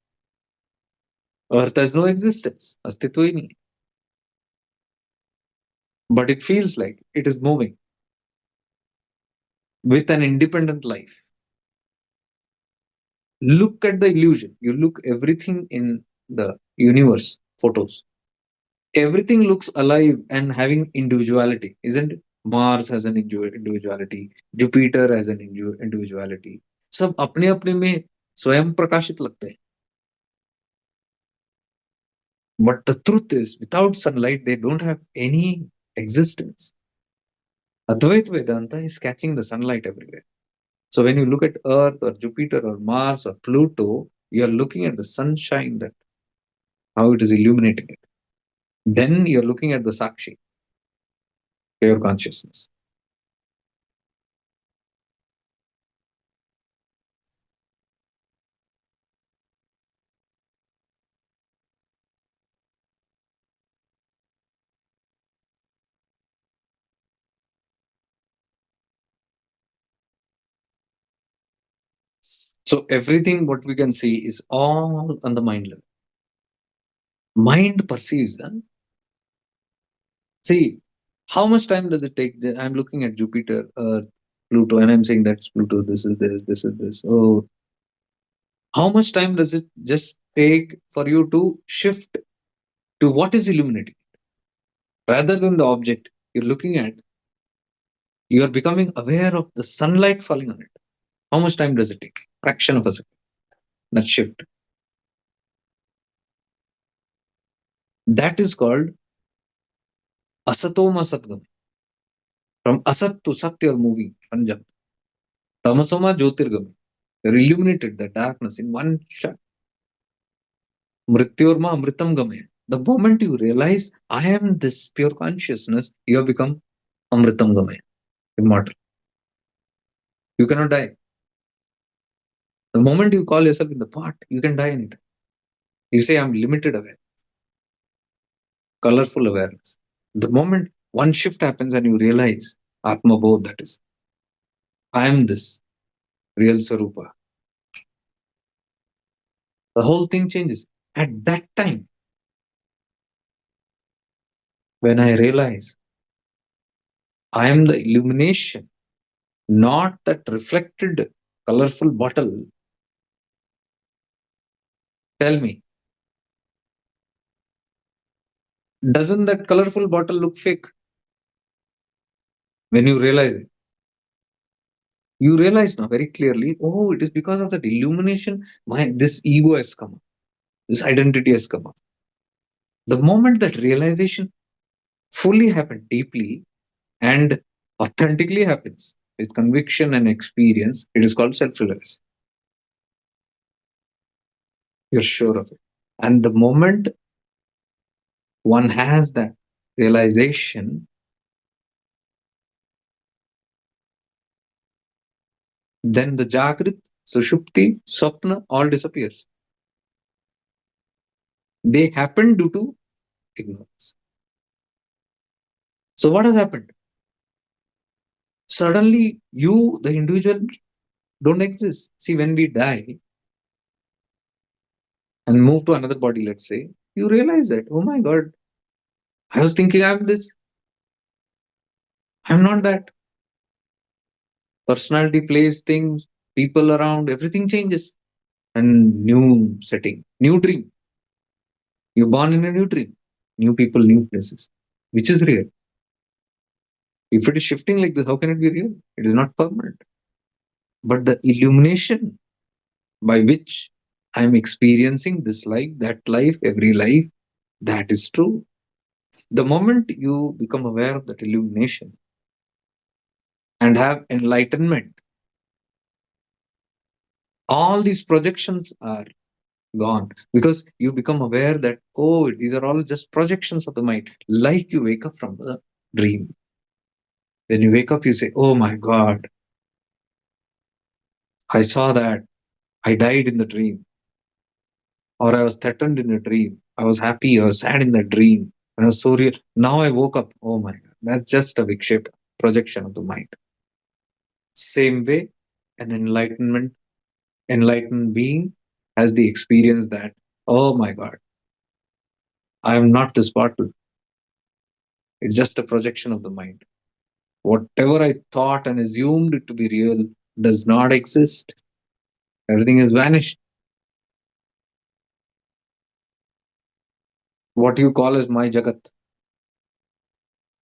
Earth has no existence, astitva hi nahi. But it feels like it is moving with an independent life. Look at the illusion. You look everything in the universe, photos. Everything looks alive and having individuality, isn't it? Mars has an individuality. Jupiter has an individuality. सब अपने अपने में स्वयं प्रकाशित लगते हैं. But the truth is, without sunlight, they don't have any existence. Advaita Vedanta is catching the sunlight everywhere. So when you look at Earth or Jupiter or Mars or Pluto, you are looking at the sunshine, that how it is illuminating it. Then you're looking at the Sakshi, pure consciousness. So everything what we can see is all on the mind level. Mind perceives. Huh? See, how much time does it take? I'm looking at Jupiter, Earth, Pluto, and I'm saying that's Pluto, this is this, this is this. Oh, how much time does it just take for you to shift to what is illuminating? Rather than the object you're looking at, you are becoming aware of the sunlight falling on it. How much time does it take? Fraction of a second. That shift. That is called asatoma satgam. From asat to sat, you're moving. Panjab. Tamasoma jyotirgam. You're illuminated the darkness in one shot. Mrityorma amritam gamaya. The moment you realize I am this pure consciousness, you have become amritam gamaya, immortal. You cannot die. The moment you call yourself in the pot, you can die in it. You say, I'm limited aware, colorful awareness. The moment one shift happens and you realize, Atma Bodh, that is, I am this real Sarupa, the whole thing changes. At that time, when I realize I am the illumination, not that reflected colorful bottle, tell me, doesn't that colorful bottle look fake when you realize it? You realize now very clearly, oh, it is because of that illumination, this ego has come up, this identity has come up. The moment that realization fully happens deeply and authentically happens with conviction and experience, it is called self-realization. You're sure of it. And the moment one has that realization, then the Jagrit, Sushupti, Swapna all disappears. They happen due to ignorance. So what has happened? Suddenly you, the individual, don't exist. See, when we die and move to another body, let's say, you realize that, oh my God, I was thinking I'm this. I'm not that. Personality, place, things, people around, everything changes. And new setting, new dream. You're born in a new dream, new people, new places, which is real. If it is shifting like this, how can it be real? It is not permanent. But the illumination by which I'm experiencing this life, that life, every life, that is true. The moment you become aware of that illumination and have enlightenment, all these projections are gone because you become aware that, oh, these are all just projections of the mind. Like you wake up from the dream. When you wake up, you say, oh my God, I saw that. I died in the dream. or I was threatened in a dream. I was happy, I was sad in the dream, and I was so real. Now I woke up. Oh my God, that's just a vikshepa, projection of the mind. Same way, an enlightened being has the experience that, oh my God, I am not this bottle. It's just a projection of the mind. Whatever I thought and assumed it to be real does not exist. Everything is vanished. What you call as my Jagat.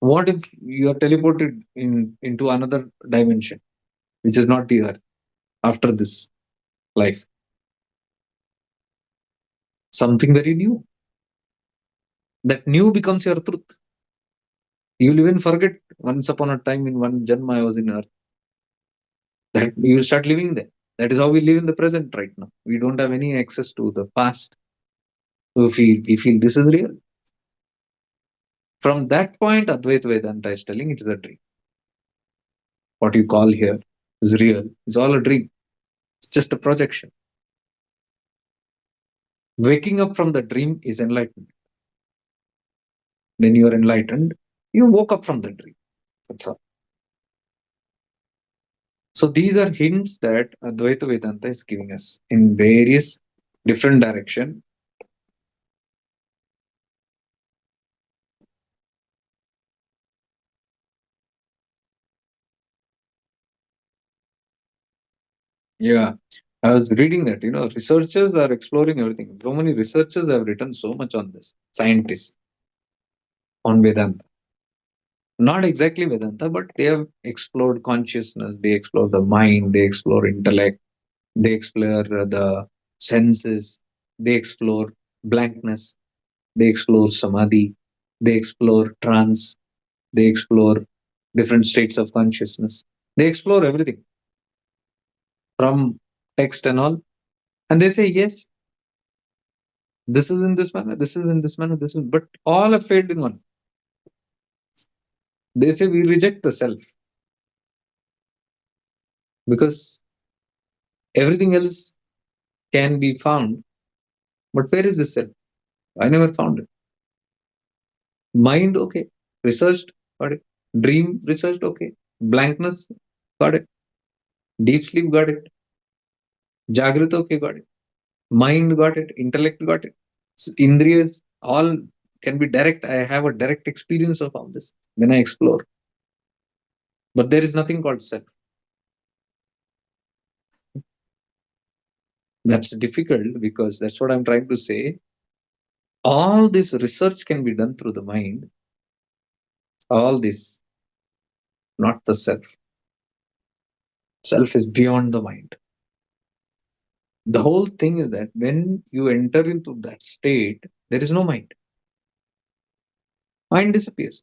What if you are teleported into another dimension, which is not the earth, after this life? Something very new. That new becomes your truth. You'll even forget once upon a time in one Janma I was in earth. That you start living there. That is how we live in the present right now. We don't have any access to the past. So we feel this is real. From that point, Advaita Vedanta is telling it is a dream. What you call here is real. It's all a dream. It's just a projection. Waking up from the dream is enlightenment. When you are enlightened, you woke up from the dream. That's all. So these are hints that Advaita Vedanta is giving us in various different direction. Yeah, I was reading that, researchers are exploring everything. So many researchers have written so much on this, scientists on Vedanta. Not exactly Vedanta, but they have explored consciousness, they explore the mind, they explore intellect, they explore the senses, they explore blankness, they explore samadhi, they explore trance, they explore different states of consciousness. They explore everything from text and all. And they say, yes, this is in this manner, this is in this manner, this is, but all have failed in one. They say we reject the self because everything else can be found. But where is the self? I never found it. Mind, okay. Researched, got it. Dream, researched, okay. Blankness, got it. Deep sleep, got it. Jagrita, okay, got it. Mind, got it. Intellect, got it. Indriyas, all can be direct. I have a direct experience of all this when I explore. But there is nothing called self. That's difficult because that's what I'm trying to say. All this research can be done through the mind. All this, not the self. Self is beyond the mind. The whole thing is that when you enter into that state, there is no mind. Mind disappears.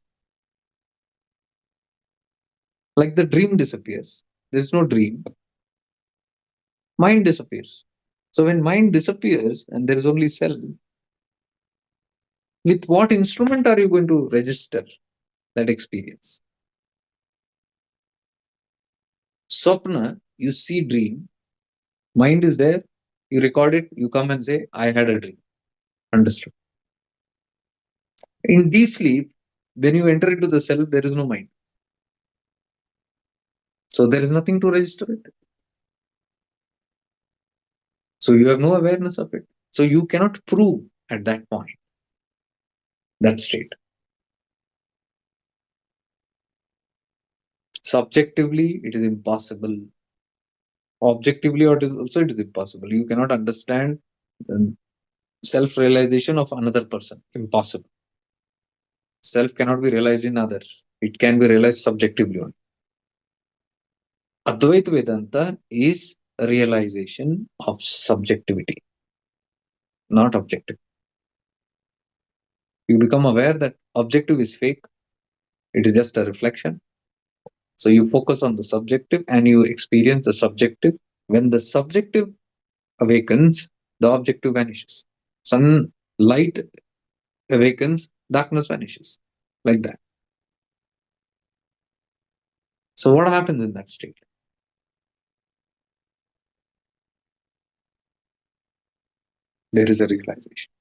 Like the dream disappears. There is no dream. Mind disappears. So when mind disappears and there is only self, with what instrument are you going to register that experience? Swapna, you see dream, mind is there, you record it, you come and say, I had a dream. Understood. In deep sleep, when you enter into the self, there is no mind. So there is nothing to register it. So you have no awareness of it. So you cannot prove at that point that state. Subjectively, it is impossible. Objectively, also it is impossible. You cannot understand the self-realization of another person. Impossible. Self cannot be realized in others. It can be realized subjectively only. Advaita Vedanta is a realization of subjectivity, not objective. You become aware that objective is fake. It is just a reflection. So you focus on the subjective and you experience the subjective. When the subjective awakens, the objective vanishes. Sunlight awakens, darkness vanishes. Like that. So what happens in that state? there is a realization.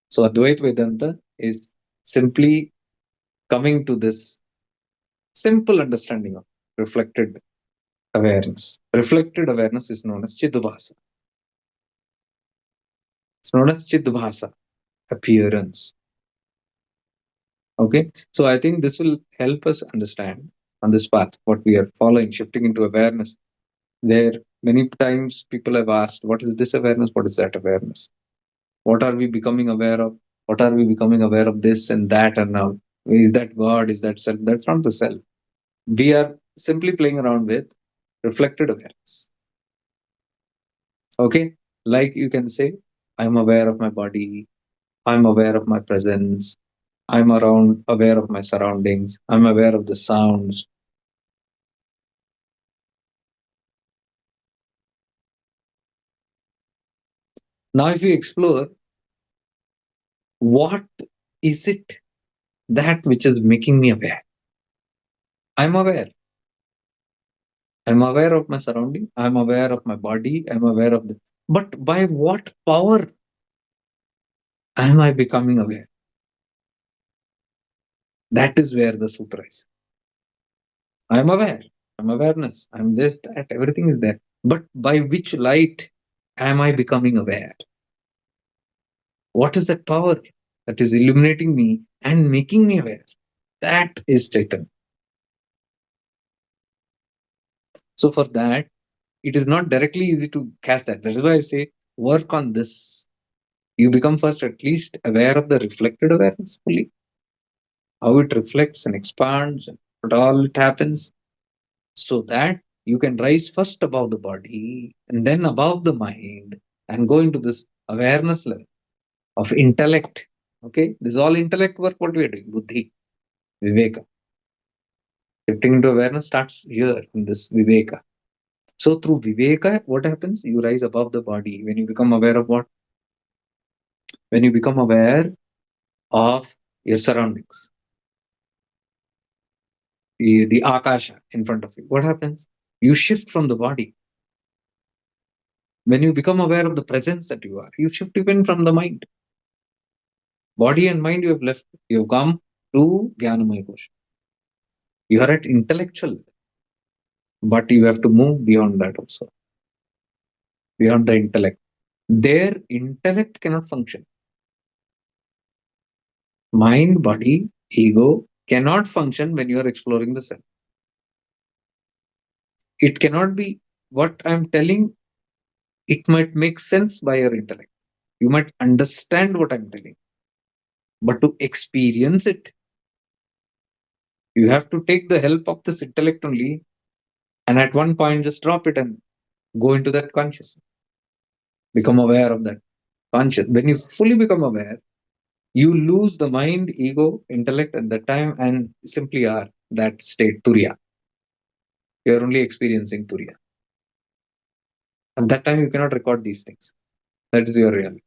So Advaita Vedanta is simply coming to this simple understanding of reflected awareness. Reflected awareness is known as Chidbhasa. It's known as Chidbhasa, appearance. Okay, so I think this will help us understand on this path what we are following, shifting into awareness. There, many times people have asked, what is this awareness? What is that awareness? What are we becoming aware of? What are we becoming aware of this and that and now? Is that God? Is that self? That's not the self. We are simply playing around with reflected awareness. Okay, like you can say, I'm aware of my body, I'm aware of my presence, I'm around aware of my surroundings, I'm aware of the sounds. Now, if you explore what is it that which is making me aware, I'm aware. I'm aware of my surrounding, I'm aware of my body, I'm aware of the. But by what power am I becoming aware? That is where the sutra is. I'm aware, I'm awareness, I'm this, that, everything is there. But by which light am I becoming aware? What is that power that is illuminating me and making me aware? That is Chaitanya. So for that, it is not directly easy to cast that. That is why I say work on this. You become first at least aware of the reflected awareness fully, how it reflects and expands and what all it happens, so that you can rise first above the body and then above the mind and go into this awareness level of intellect. Okay, this is all intellect work what we are doing, buddhi, viveka. Shifting into awareness starts here in this viveka. So through viveka, what happens? You rise above the body when you become aware of what? When you become aware of your surroundings, the akasha in front of you. What happens? You shift from the body. When you become aware of the presence that you are, you shift even from the mind. Body and mind you have left. You have come to Jnanamaya Kosha. You are at intellectual, but you have to move beyond that also, beyond the intellect. Their intellect cannot function. Mind, body, ego cannot function when you are exploring the self. It cannot be what I'm telling, it might make sense by your intellect. You might understand what I'm telling, but to experience it, you have to take the help of this intellect only, and at one point just drop it and go into that consciousness. Become aware of that conscious. When you fully become aware, you lose the mind, ego, intellect at that time and simply are that state, Turiya. You're only experiencing Turiya. At that time, you cannot record these things. That is your reality.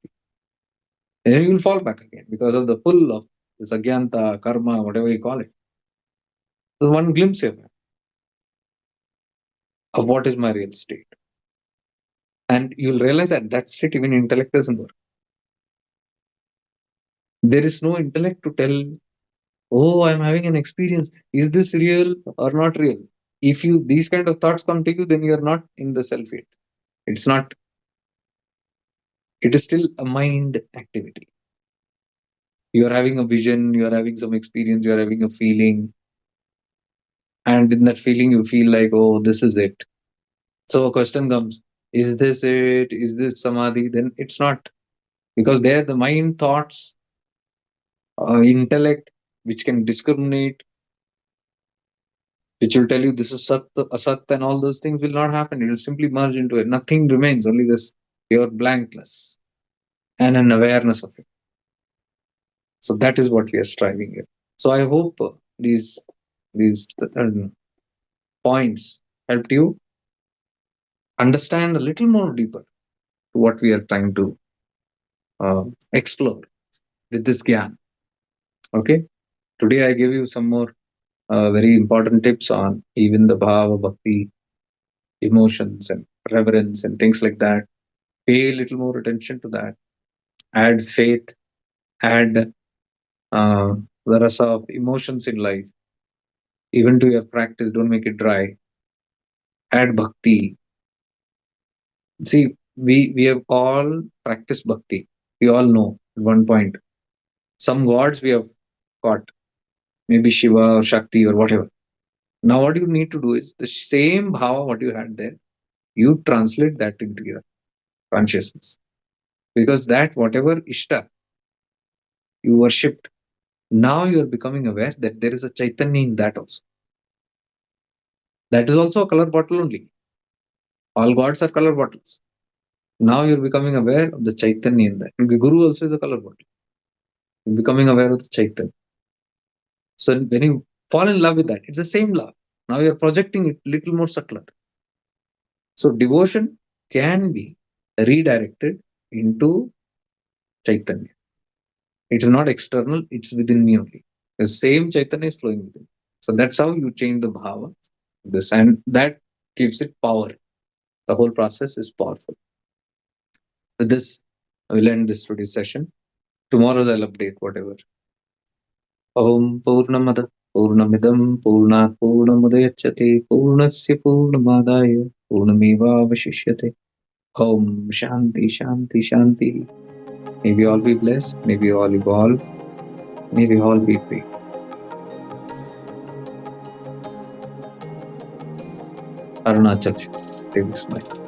And then you will fall back again because of the pull of this agyanta, karma, whatever you call it. So one glimpse of what is my real state. And you'll realize at that state, even intellect doesn't work. There is no intellect to tell, oh, I'm having an experience. Is this real or not real? If you these kind of thoughts come to you, then you're not in the self yet. It's not, it is still a mind activity. You're having a vision, you're having some experience, you're having a feeling, and in that feeling you feel like, oh, this is it. So a question comes, is this it? Is this samadhi? Then it's not, because there the mind thoughts, intellect, which can discriminate, which will tell you this is sat, asat, and all those things will not happen. It will simply merge into it. Nothing remains, only this pure blankness and an awareness of it. So that is what we are striving here. So I hope these points helped you understand a little more deeper to what we are trying to explore with this gyan. Okay. Today I give you some more very important tips on even the bhava, bhakti, emotions and reverence and things like that. Pay a little more attention to that. add faith, add the rasa of emotions in life, even to your practice. Don't make it dry. Add bhakti. See, we have all practiced bhakti. We all know at one point. Some gods we have got, maybe Shiva or Shakti or whatever. Now, what you need to do is the same bhava what you had there, you translate that into your consciousness. Because that, whatever Ishta you worshipped, now you are becoming aware that there is a Chaitanya in that also. That is also a color bottle only. All gods are color bottles. Now you're becoming aware of the Chaitanya in that. The Guru also is a color bottle. You're becoming aware of the Chaitanya. So when you fall in love with that, it's the same love. Now you're projecting it little more subtler. So devotion can be redirected into Chaitanya. It is not external, it's within me only. The same Chaitanya is flowing within. So that's how you change the bhava. This and that gives it power. The whole process is powerful. With this, I will end this today's session. Tomorrow I'll update whatever. Om Purnamada Purnamidam Purnat Purnamudayachate Purnasya Purnamadaya Purnameva Vashishyate. Om Shanti Shanti Shanti. May we all be blessed. May we all evolve. May we all be free. Arunachal. Devi Smile.